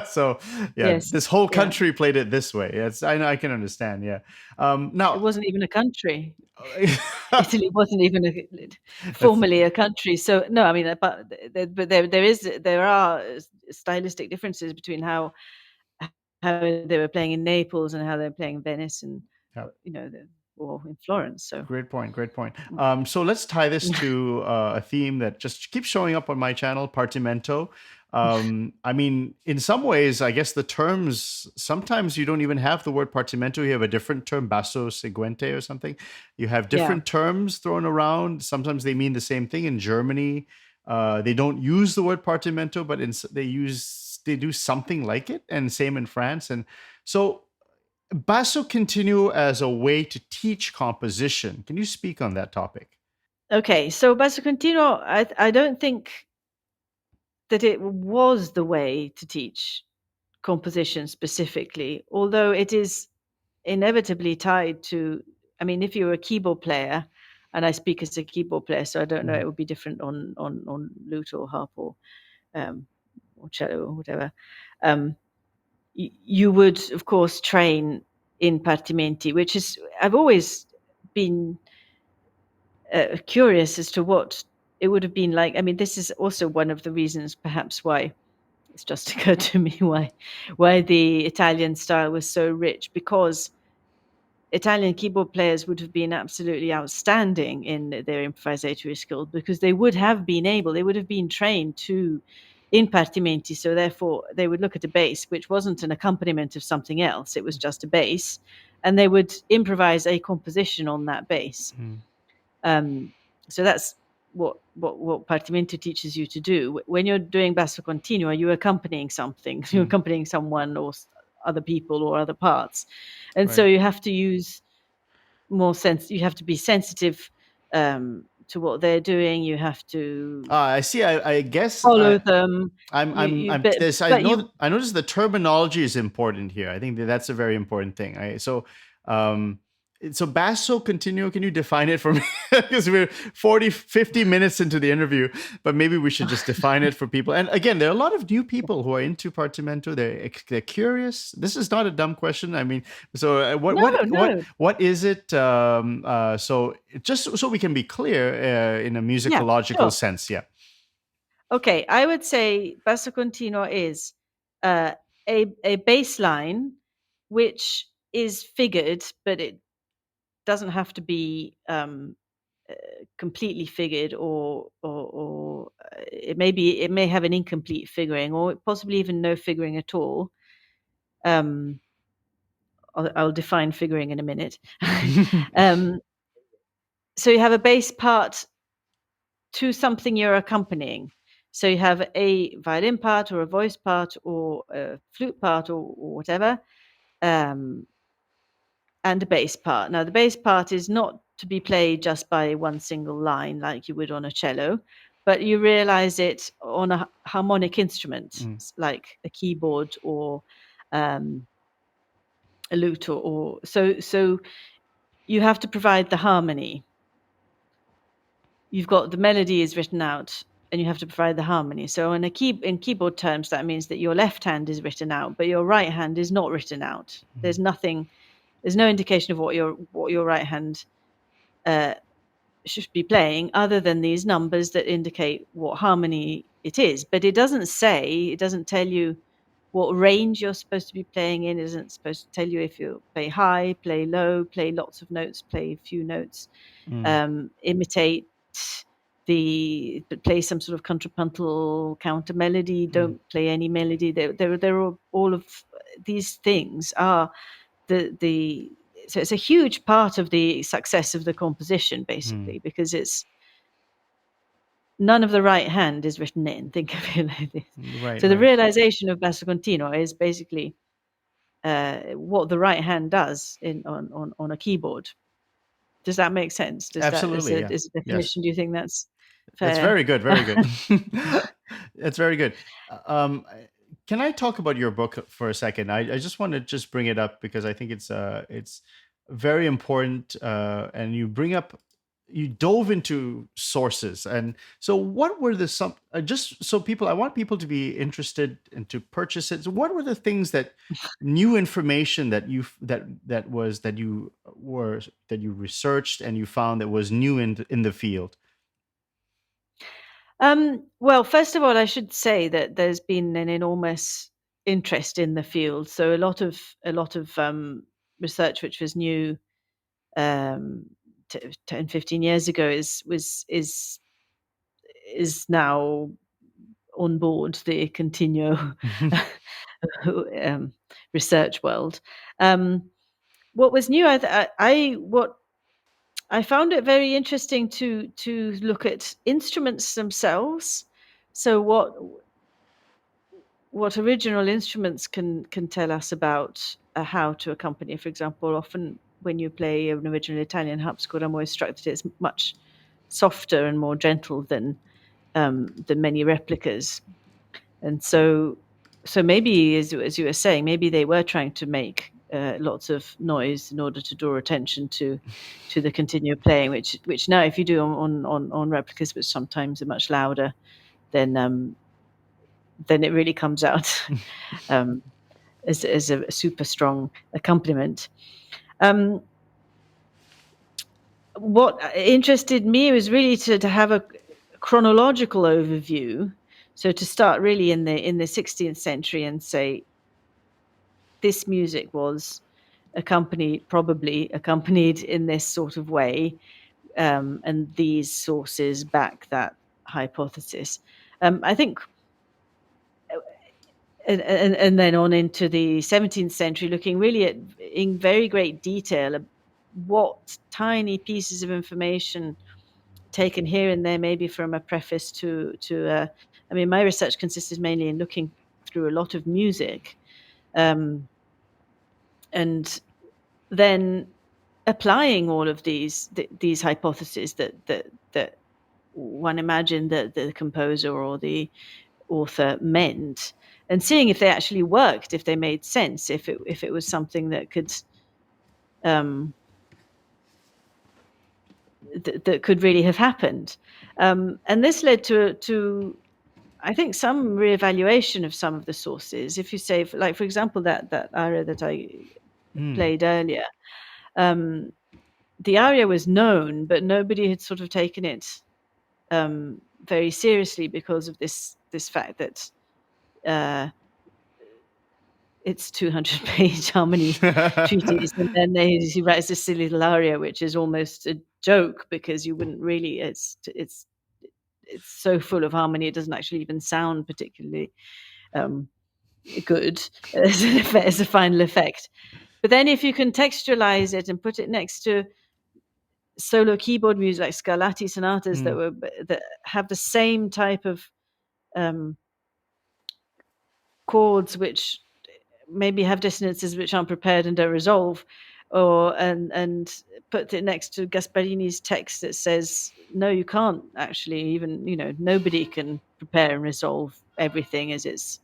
so yeah, Yes. this whole Yeah. country played it this way. It's I know, I can understand. Yeah. It Now wasn't even a country. Italy wasn't even that's formally a country. So no, I mean, but there are stylistic differences between how they were playing in Naples and how they were playing in Venice, and yeah. or in Florence. So Great point. Great point. So let's tie this to a theme that just keeps showing up on my channel, Partimento. I mean, in some ways, I guess the terms, sometimes you don't even have the word Partimento. You have a different term, Basso Seguente or something. You have yeah. different terms thrown around. Sometimes they mean the same thing. In Germany, they don't use the word Partimento, but they do something like it, and same in France. And so Basso Continuo as a way to teach composition. Can you speak on that topic? Okay. So Basso Continuo, I don't think that it was the way to teach composition specifically, although it is inevitably tied to. I mean, if you're a keyboard player, and I speak as a keyboard player, so I don't know, it would be different on lute or harp or cello or whatever. You would, of course, train in partimenti, which is, I've always been curious as to what it would have been like. I mean, this is also one of the reasons, perhaps, why it's just occurred to me why the Italian style was so rich, because Italian keyboard players would have been absolutely outstanding in their improvisatory skills, because they would have been trained to in partimenti. So therefore they would look at a bass which wasn't an accompaniment of something else, it was just a bass, and they would improvise a composition on that bass. So that's what partimento teaches you to do. When you're doing basso continuo, you're accompanying something, you're accompanying someone or other people or other parts, and so you have to use more sense. You have to be sensitive to what they're doing. You have to I see. I guess follow them. I notice the terminology is important here. I think that's a very important thing. So basso continuo, can you define it for me? Because we're 50 minutes into the interview, but maybe we should just define it for people. And again, there are a lot of new people who are into partimento. They're curious. This is not a dumb question. I mean, so what is it? So just so we can be clear in a musicological sense, yeah. Okay, I would say basso continuo is a bass line which is figured, but it doesn't have to be completely figured, or it may have an incomplete figuring, or possibly even no figuring at all. I'll define figuring in a minute. So you have a bass part to something you're accompanying. So you have a violin part or a voice part or a flute part or whatever, and a bass part. Now, the bass part is not to be played just by one single line like you would on a cello, but you realize it on a harmonic instrument like a keyboard or a lute, or so you have to provide the harmony. You've got the melody is written out and you have to provide the harmony. So in keyboard terms, that means that your left hand is written out, but your right hand is not written out. There's no indication of what your right hand should be playing, other than these numbers that indicate what harmony it is. But it doesn't tell you what range you're supposed to be playing in. It isn't supposed to tell you if you play high, play low, play lots of notes, play few notes, imitate play some sort of contrapuntal counter melody, don't play any melody. There are all of these things are so it's a huge part of the success of the composition, basically, because it's none of the right hand is written in. Think of it like this. The realization of basso continuo is basically what the right hand does on a keyboard. Does that make sense? Absolutely. As a definition, do you think that's fair? That's very good. Very good. That's very good. Can I talk about your book for a second? I just want to bring it up because I think it's very important, and you dove into sources. And so what were I want people to be interested and to purchase it. So what were the things new information that you researched and you found that was new in the field? Well, first of all, I should say that there's been an enormous interest in the field. So a lot of research which was new 10, 15 years ago is now on board the continuo research world. What was new, I found it very interesting to look at instruments themselves. So what original instruments can tell us about how to accompany. For example, often when you play an original Italian harpsichord, I'm always struck that it's much softer and more gentle than many replicas. And so maybe, as you were saying, maybe they were trying to make lots of noise in order to draw attention to the continual playing, which now if you do on replicas, which sometimes are much louder, then it really comes out as a super strong accompaniment. What interested me was really to have a chronological overview. So to start really in the 16th century and say this music was probably accompanied in this sort of way, and these sources back that hypothesis. I think, and then on into the 17th century, looking really at in very great detail what tiny pieces of information taken here and there, maybe from a preface to I mean, my research consisted mainly in looking through a lot of music, and then applying all of these hypotheses that one imagined that the composer or the author meant, and seeing if they actually worked, if they made sense, if it was something that could that could really have happened. And this led to I think some reevaluation of some of the sources. If you say, like for example, that aria that I played earlier, the aria was known, but nobody had sort of taken it very seriously because of this fact that it's 200-page harmony treatise, and then he writes this silly little aria, which is almost a joke because you wouldn't really. It's so full of harmony, it doesn't actually even sound particularly good as a final effect. But then if you can textualize it and put it next to solo keyboard music like Scarlatti sonatas that have the same type of chords which maybe have dissonances which aren't prepared and don't resolve, or and put it next to Gasparini's text that says no, you can't actually, even nobody can prepare and resolve everything as it's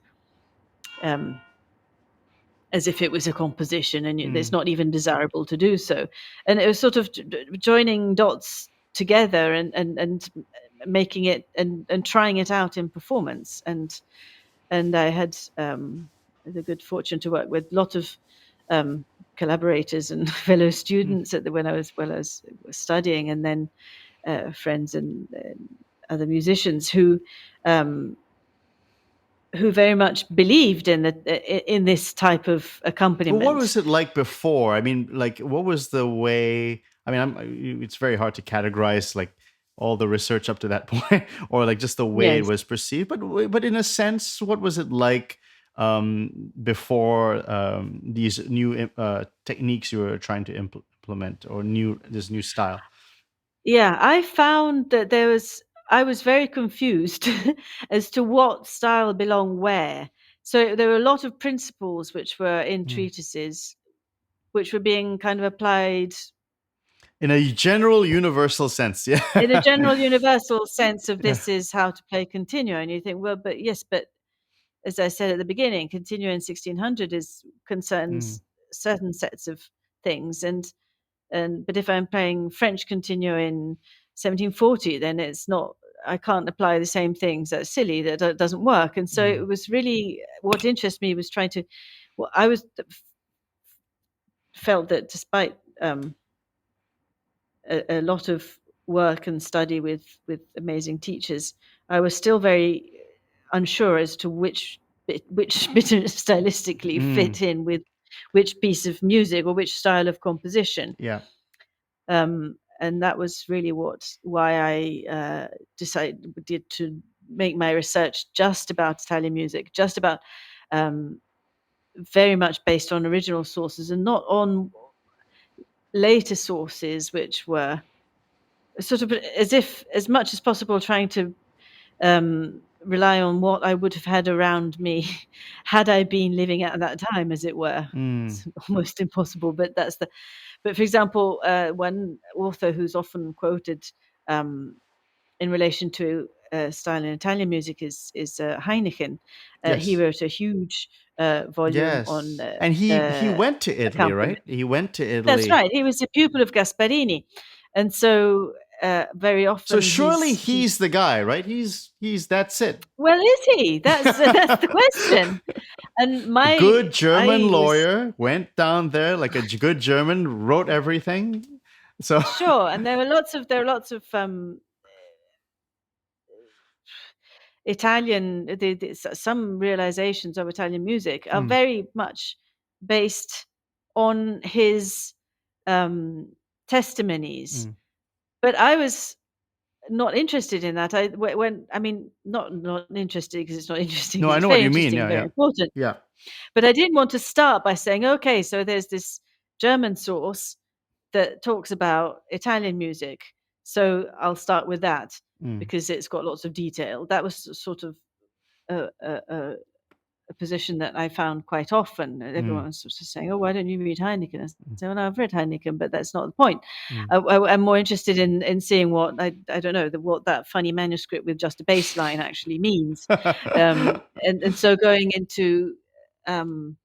as if it was a composition, and it's not even desirable to do so. And it was sort of joining dots together and making it and trying it out in performance. And I had the good fortune to work with a lot of collaborators and fellow students when I was studying, and then friends and other musicians who very much believed in this type of accompaniment. But what was it like before? I mean, like, what was the way? I mean, it's very hard to categorize like all the research up to that point, or like just the way it was perceived. But in a sense, what was it like before these new techniques you were trying to implement, or this new style? Yeah, I found that I was very confused as to what style belonged where. So there were a lot of principles which were in treatises, which were being kind of applied in a general universal sense. Yeah. in a general universal sense of this is how to play continuo. And you think, well, but yes, but as I said at the beginning, continuo in 1600 concerns certain sets of things. But if I'm playing French continuo in 1740, then it's not, I can't apply the same things. That's silly. That doesn't work. And so it was really, what interests me was trying to, well, I felt that despite a lot of work and study with amazing teachers, I was still very unsure as to which bit stylistically fit in with which piece of music or which style of composition. Yeah. And that was really why I decided to make my research just about Italian music, just about very much based on original sources and not on later sources, which were sort of as much as possible trying to rely on what I would have had around me had I been living at that time, as it were. It's almost impossible, but but for example, one author who's often quoted in relation to style in Italian music is Heineken. He Yes. wrote a huge volume on Yes. And he went to Italy, right? accompaniment. He went to That's Italy. right. He was a pupil of Gasparini, and so very So often surely he's he's the guy, right? He's that's it. well, is he? That's the question. And A good German I was lawyer went down there like a good German, wrote everything. So sure, and there are lots of Italian. Some realizations of Italian music are mm, very much based on his testimonies. mm. But I was not interested in that. Not interested because it's not interesting, No, because I it's know what very you mean. interesting and Yeah, very yeah. important. Yeah. But I didn't want to start by saying, okay, so there's this German source that talks about Italian music, so I'll start with that Mm, because it's got lots of detail. That was sort of a, a, a a position that I found quite often. mm, Everyone's sort of saying, "Oh, why don't you read Heineken?" I mm, say, "Well, no, I've read Heineken, but that's not the point. mm. I'm more interested in seeing what I don't know what that funny manuscript with just a bass line actually means." And so going into um,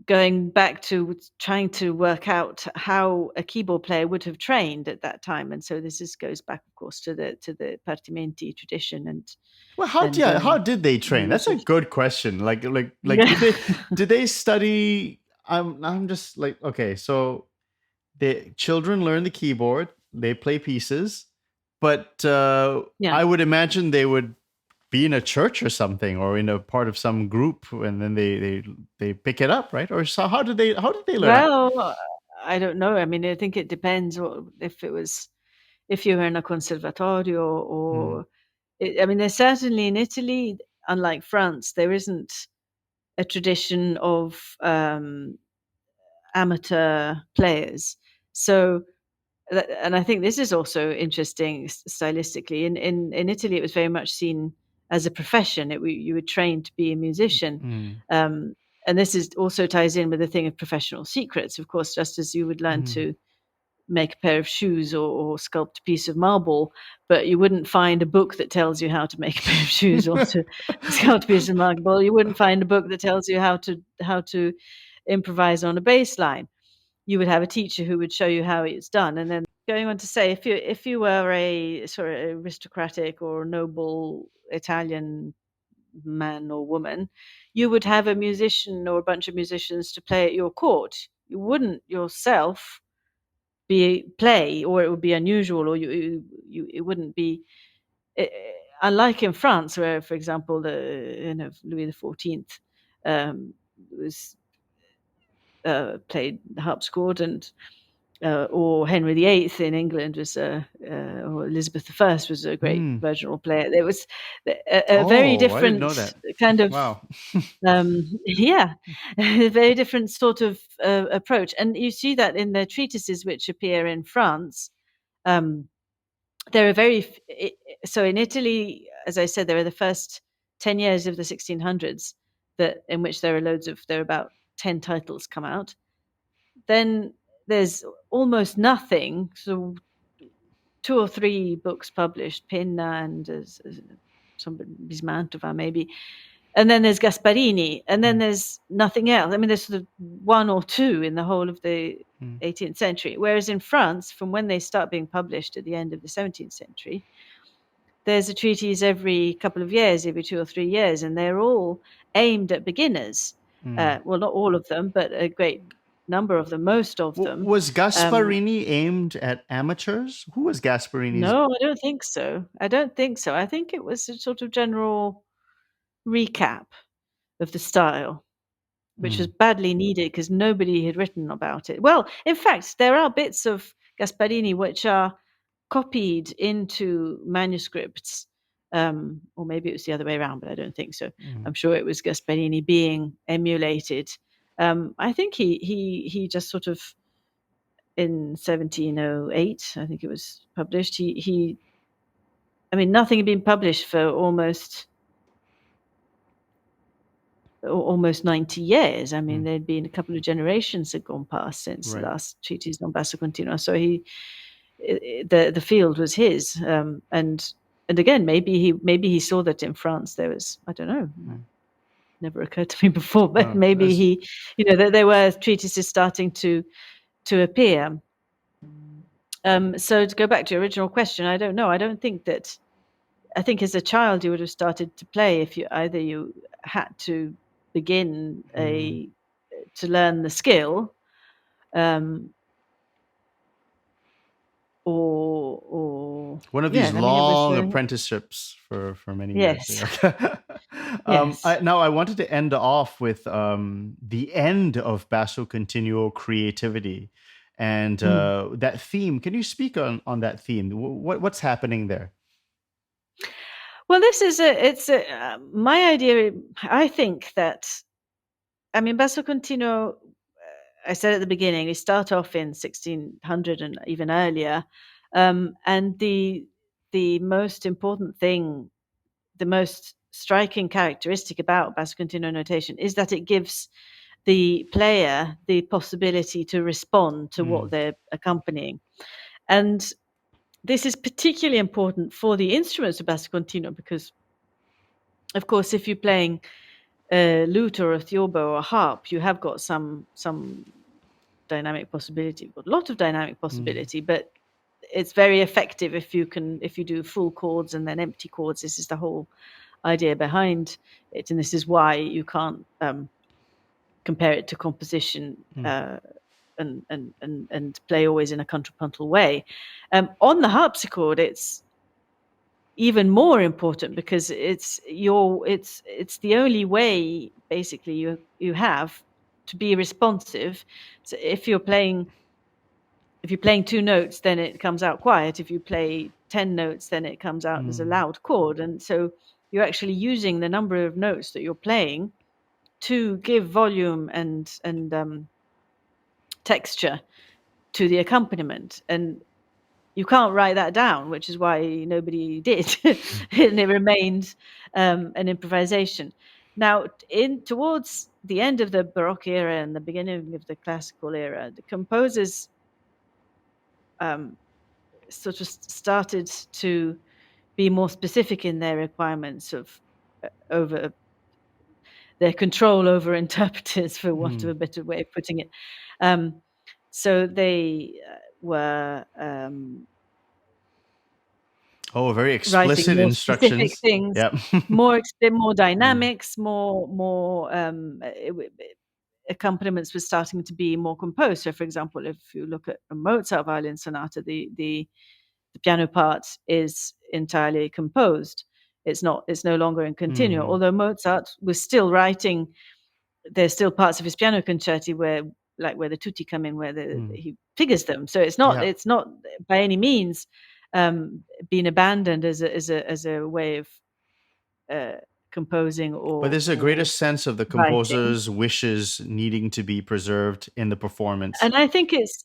going back to trying to work out how a keyboard player would have trained at that time, and so goes back, of course, to the partimenti tradition Well, and how did they the train? use That's a of good question. Like yeah. did they study? I'm just like, okay, so the children learn the keyboard, they play pieces, but Yeah. I would imagine they would be in a church or something, or in a part of some group, and then they pick it up, right? Or so how did they learn? Well, I don't know. I mean, I think it depends if you were in a conservatorio Mm, or I mean, there's certainly in Italy, unlike France, there isn't a tradition of amateur players. So, and I think this is also interesting stylistically. In Italy, it was very much seen as a profession. You were trained to be a musician. mm, Um, and this also ties in with the thing of professional secrets, of course, just as you would learn mm. to make a pair of shoes or sculpt a piece of marble, but you wouldn't find a book that tells you how to make a pair of shoes or to sculpt a piece of marble. You wouldn't find a book that tells you how to improvise on a bass line. You would have a teacher who would show you how it's done. And then going on to say, if you were a sort of aristocratic or noble Italian man or woman, you would have a musician or a bunch of musicians to play at your court. You wouldn't yourself play, or it would be unusual, or it wouldn't be. Uh, Unlike in France, where, for example, Louis XIV was played the harpsichord, and or Henry VIII in England was, or Elizabeth I was a great Mm. virginal player. There was a very Oh, I didn't know different that. kind of Wow. yeah, a very different sort of approach, and you see that in the treatises which appear in France. Um, there are so in Italy, as I said, there are the first 10 years of the 1600s in which there are about 10 titles come out. Then there's almost nothing, so two or three books published, Penna and some Bismantova maybe, and then there's Gasparini, and then Mm, there's nothing else. I mean, there's sort of one or two in the whole of the mm, 18th century, whereas in France, from when they start being published at the end of the 17th century, there's a treatise every couple of years, every 2 or 3 years, and they're all aimed at beginners. mm. Well, not all of them, but a great number of them, most of them. Was Um, Gasparini aimed at amateurs? Who was Gasparini's? no, I don't think so. I don't think so. I think it was a sort of general recap of the style, which was Mm, badly needed because nobody had written about it. Well, in fact, there are bits of Gasparini which are copied into manuscripts, or maybe it was the other way around, but I don't think so. mm. I'm sure it was Gasparini being emulated. I think he just sort of in 1708, I think it was published. I mean, nothing had been published for almost 90 years. I mean, Mm. there'd been a couple of generations had gone past since the Right. last treatise on Basso Continuo. So he the field was his, and again, maybe he saw that in France there was, I don't know, never occurred to me before, but maybe he, that there were treatises starting to appear. So to go back to your original question, I don't know. I don't think that. I think as a child you would have started to play if you had to begin to learn the skill, or one of these I mean, it was long apprenticeships for many years. yes. Yes. Now I wanted to end off with the end of Basso Continuo creativity and that theme. Can you speak on that theme? What's happening there? Well, it's my idea. I think that, I mean, Basso Continuo, I said at the beginning, we start off in 1600 and even earlier, and the most important thing, the most striking characteristic about Basso Continuo notation is that it gives the player the possibility to respond to what they're accompanying. And this is particularly important for the instruments of Basso Continuo because, of course, if you're playing a lute or a theorbo or a harp, you have got some dynamic possibility. You've got a lot of dynamic possibility, but it's very effective if you do full chords and then empty chords. This is the whole idea behind it, and this is why you can't compare it to composition and play always in a contrapuntal way. On the harpsichord, it's even more important because it's the only way basically you have to be responsive. So if you're playing 2 notes, then it comes out quiet. If you play 10 notes, then it comes out as a loud chord. And so you're actually using the number of notes that you're playing to give volume and texture to the accompaniment. And you can't write that down, which is why nobody did. And it remained an improvisation. Now, towards the end of the Baroque era and the beginning of the classical era, the composers sort of started to be more specific in their requirements over their control over interpreters, for want of a better way of putting it. So they were very explicit more instructions. specific things, Yep. more dynamics, more accompaniments were starting to be more composed. So, for example, if you look at a Mozart violin sonata, the piano part is entirely composed. It's no longer in continuo. Although Mozart was still writing, there's still parts of his piano concerti where the tutti come in, where he figures them. So it's not by any means been abandoned as a way of composing But there's a greater sense of the writing. composer's wishes needing to be preserved in the performance. And I think it's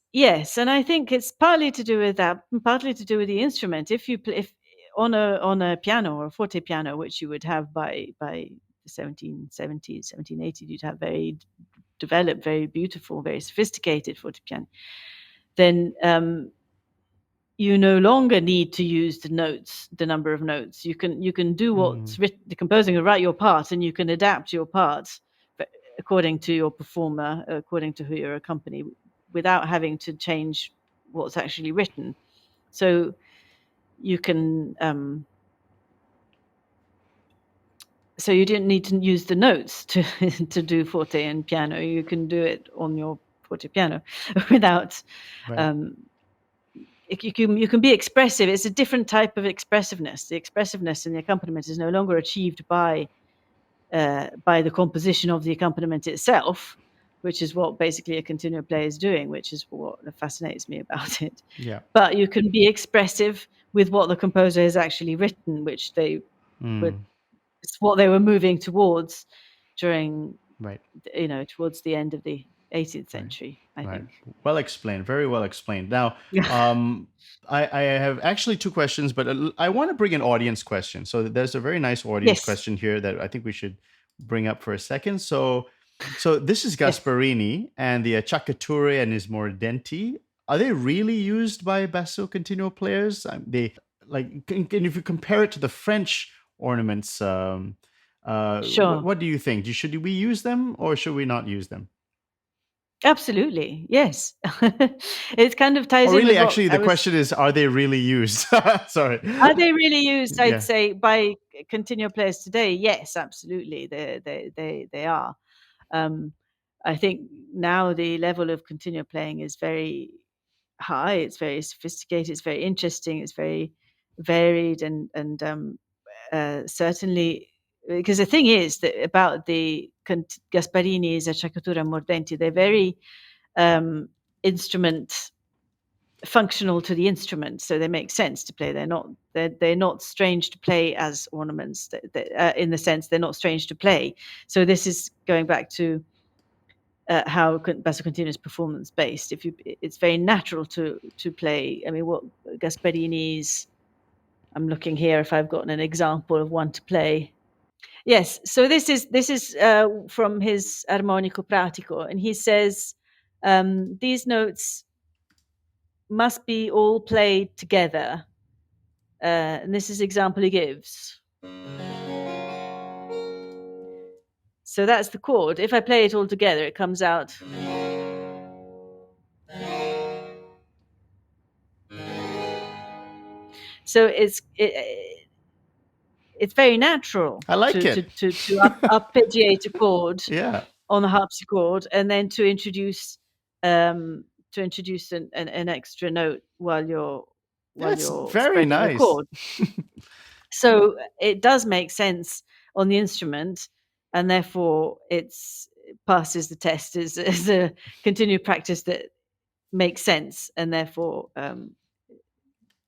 partly to do with that, partly to do with the instrument. If on a piano or a forte piano, which you would have by the 1770s, 1780s, you'd have very developed, very beautiful, very sophisticated forte piano. Then you no longer need to use the number of notes. You can do what's written. The composer can write your part, and you can adapt your part according to your performer, according to who you're accompanying, without having to change what's actually written. So you can. So you didn't need to use the notes to do forte and piano. You can do it on your forte piano without. Right. You can be expressive. It's a different type of expressiveness. The expressiveness in the accompaniment is no longer achieved by the composition of the accompaniment itself, which is what basically a continuo play is doing, which is what fascinates me about it. Yeah. But you can be expressive with what the composer has actually written, which it's what they were moving towards during, towards the end of the 18th century, I think. Well explained. Very well explained. Now, I have actually 2 questions, but I want to bring an audience question. So there's a very nice audience question here that I think we should bring up for a second. So this is Gasparini and the Acciaccature and his Mordenti. are they really used by basso continuo players? They like, and if you compare it to the French ornaments, Sure. what do you think? Should we use them or should we not use them? Absolutely. Yes. It kind of ties Or in really, with what actually, I the was. question is, are they really used? Sorry. Are they really used? I'd Yeah. say by continual players today. Yes, absolutely. They are. Um, I think now the level of continual playing is very high. It's very sophisticated. It's very interesting. It's very varied, and certainly, because the thing is that about the Gasparini's Acciaccatura Mordenti, they're very instrument functional to the instrument, so they make sense to play. They're not strange to play as ornaments, in the sense they're not strange to play. So this is going back to how Basso Continuo is performance based. It's very natural to play. I mean, what Gasparini's. I'm looking here if I've gotten an example of one to play. Yes, so this is from his Armonico Pratico, and he says these notes must be all played together. And this is example he gives. So that's the chord. If I play it all together, it comes out. So it's very natural I like to it. arpeggiate a chord Yeah. on the harpsichord, and then to introduce an extra note while That's you're very spreading the nice. chord. So it does make sense on the instrument, and therefore it passes the test as a continued practice that makes sense, and therefore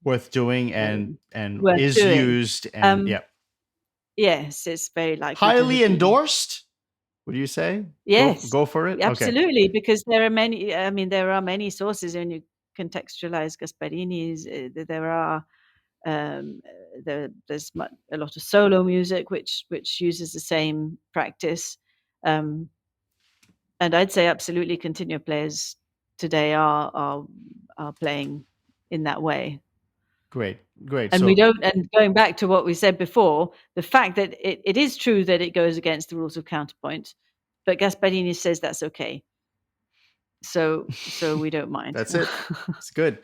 Worth doing um, and worth is doing. used and Um, yeah. yes, it's very likely to Highly have been. endorsed, would you say? Yes, Go for it. Okay. absolutely, because there are many. I mean, there are many sources when you contextualize Gasparini's. There are there's a lot of solo music which uses the same practice, um, and I'd say absolutely continuo players today are playing in that way. Great. Great. And we So don't. And going back to what we said before, the fact that it is true that it goes against the rules of counterpoint, but Gasparini says that's okay. So we don't mind. that's it. It's good.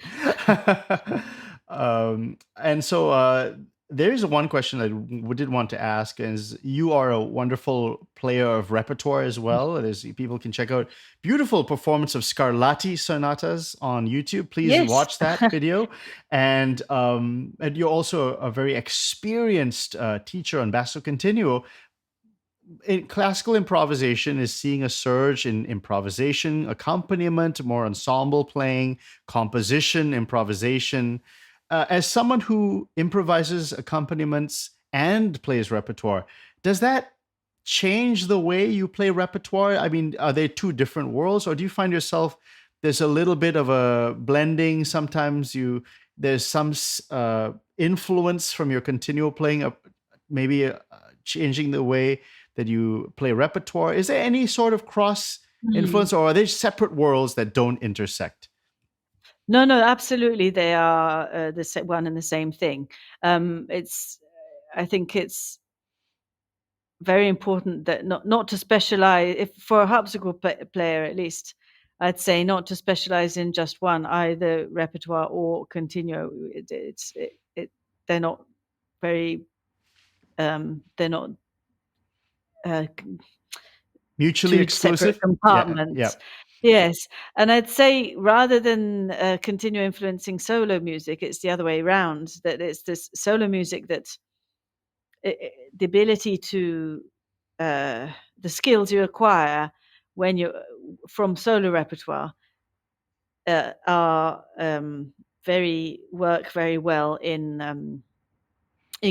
And so there is one question that we did want to ask is you are a wonderful player of repertoire as well. There's people can check out beautiful performance of Scarlatti sonatas on YouTube. Please Yes. watch that video. And you're also a very experienced teacher on Basso Continuo. Classical improvisation is seeing a surge in improvisation, accompaniment, more ensemble playing, composition, improvisation. As someone who improvises accompaniments and plays repertoire, does that change the way you play repertoire? I mean, are they two different worlds, or do you find yourself there's a little bit of a blending? Sometimes there's some influence from your continual playing, maybe changing the way that you play repertoire. Is there any sort of cross influence, or are they separate worlds that don't intersect? No, absolutely. They are the one and the same thing. I think it's very important that not to specialize. If for a harpsichord player, at least, I'd say not to specialize in just one, either repertoire or continuo. They're not very. They're not Mutually two separate exclusive? Yeah, yeah. compartments. Yes, and I'd say rather than continue influencing solo music, it's the other way around. That it's this solo music that the ability to the skills you acquire when you're from solo repertoire are work very well in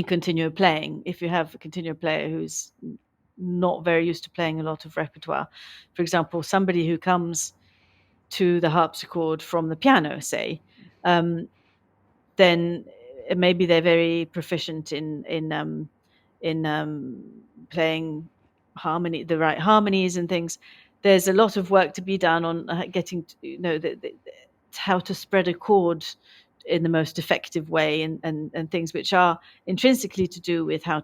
continuo playing. If you have a continuo player who's not very used to playing a lot of repertoire, for example, somebody who comes to the harpsichord from the piano, say, then maybe they're very proficient in playing the right harmonies and things. There's a lot of work to be done on getting to, how to spread a chord in the most effective way, and things which are intrinsically to do with how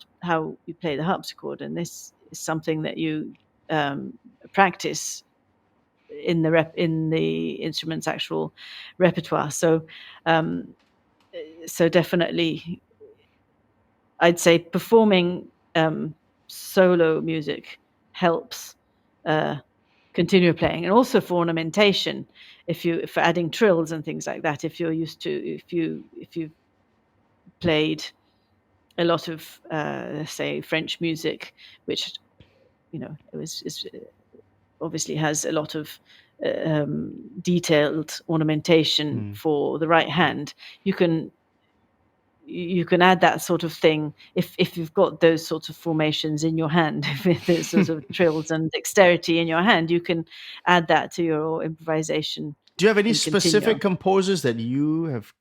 you play the harpsichord. And this is something that you practice in the instrument's actual repertoire. So definitely, I'd say performing solo music helps continual playing, and also for ornamentation. For adding trills and things like that, if you've played a lot of say French music, which obviously has a lot of detailed ornamentation for the right hand, you can add that sort of thing if you've got those sorts of formations in your hand, if there's sort of trills and dexterity in your hand, you can add that to your improvisation. Do you have any In specific continuo. composers that you have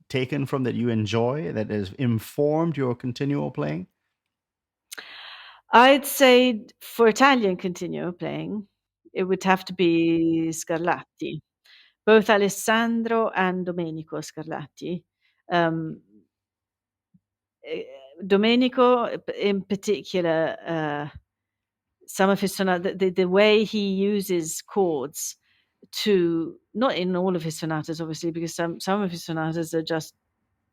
taken from, that you enjoy, that has informed your continual playing? I'd say for Italian continuo playing, it would have to be Scarlatti. Both Alessandro and Domenico Scarlatti. Um, Domenico, in particular, some of his sonatas, the way he uses chords to, not in all of his sonatas, obviously, because some of his sonatas are just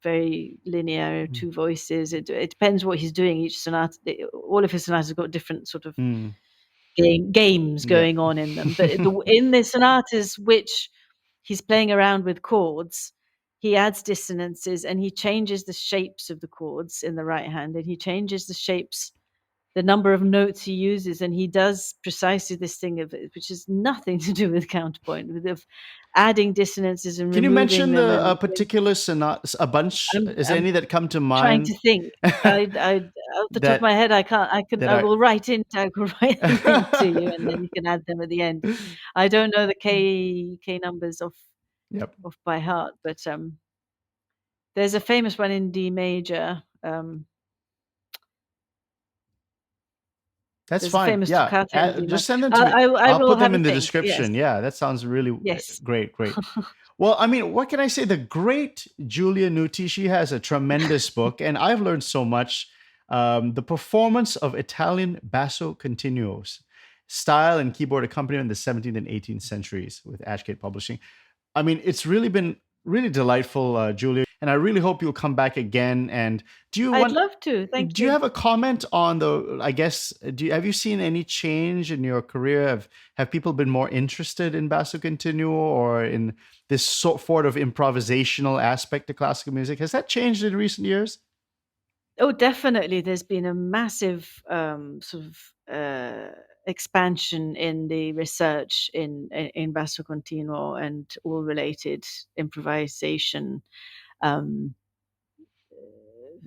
very linear, two voices. It depends what he's doing. Each sonata, all of his sonatas have got different sort of games Yeah. going on in them. But in the sonatas which he's playing around with chords, he adds dissonances and he changes the shapes of the chords in the right hand, and he changes the number of notes he uses, and he does precisely this thing which has nothing to do with counterpoint, of adding dissonances and Can you removing mention them. the And particular sonata, a bunch? Is there I'm any that come to trying to mind think. I off the top of that my head, I can't. that I are? will write a link to you, and then you can add them at the end. I don't know the K numbers Yep, off by heart, but there's a famous one in D major. that's There's a fine. famous Yeah, toccata in D just minor. send them to me. I I'll will put have them a in the think. Yes, description. Yeah, that sounds really yes. great. Great. Well, I mean, what can I say? The great Giulia Nuti, she has a tremendous book, and I've learned so much. The performance of Italian Basso Continuos, style and keyboard accompaniment in the 17th and 18th centuries, with Ashgate Publishing. I mean, it's really been really delightful, Julia, and I really hope you'll come back again. And do you I'd want? love to. Thank Do you you. have a comment on the? I guess. Have you seen any change in your career? Have people been more interested in Basso Continuo or in this sort of improvisational aspect to classical music? Has that changed in recent years? Oh, definitely. There's been a massive sort of expansion in the research in Basso Continuo and all related improvisation um,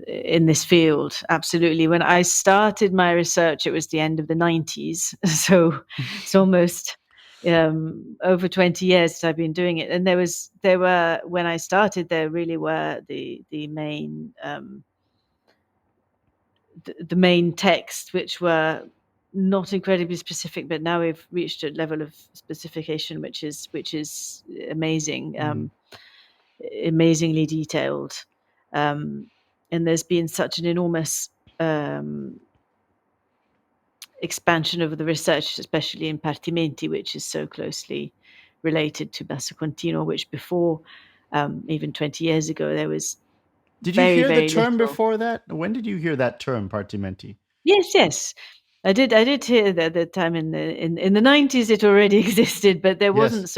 in this field. Absolutely. When I started my research, it was the end of the 90s, so it's almost over 20 years that I've been doing it. And there were when I started, there really were the main the main text, which were not incredibly specific, but now we've reached a level of specification which is amazing, amazingly detailed, um, and there's been such an enormous expansion of the research, especially in partimenti, which is so closely related to Basso Continuo, which before, even 20 years ago, there was Did you very, hear the very term little. before that? When did you hear that term, partimenti? Yes, yes. I did hear that at the time in the 90s it already existed, but Yes.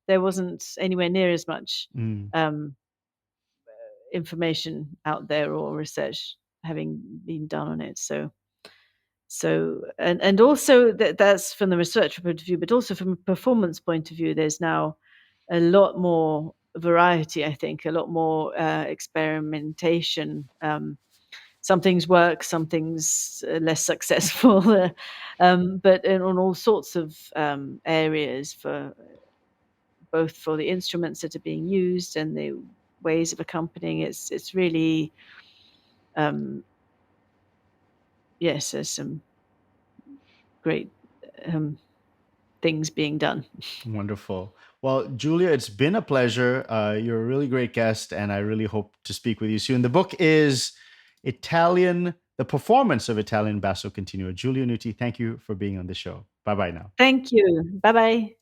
there wasn't anywhere near as much Mm. um, information out there or research having been done on it. And also that's from the research point of view, but also from a performance point of view, there's now a lot more variety, I think, a lot more experimentation. Some things work, some things are less successful, but on all sorts of areas, for both for the instruments that are being used and the ways of accompanying. It's really yes, there's some great things being done. Wonderful. Well, Julia, it's been a pleasure. You're a really great guest, and I really hope to speak with you soon. The book is Italian, The Performance of Italian Basso Continuo. Giulia Nuti, thank you for being on the show. Bye bye now. Thank you. Bye bye.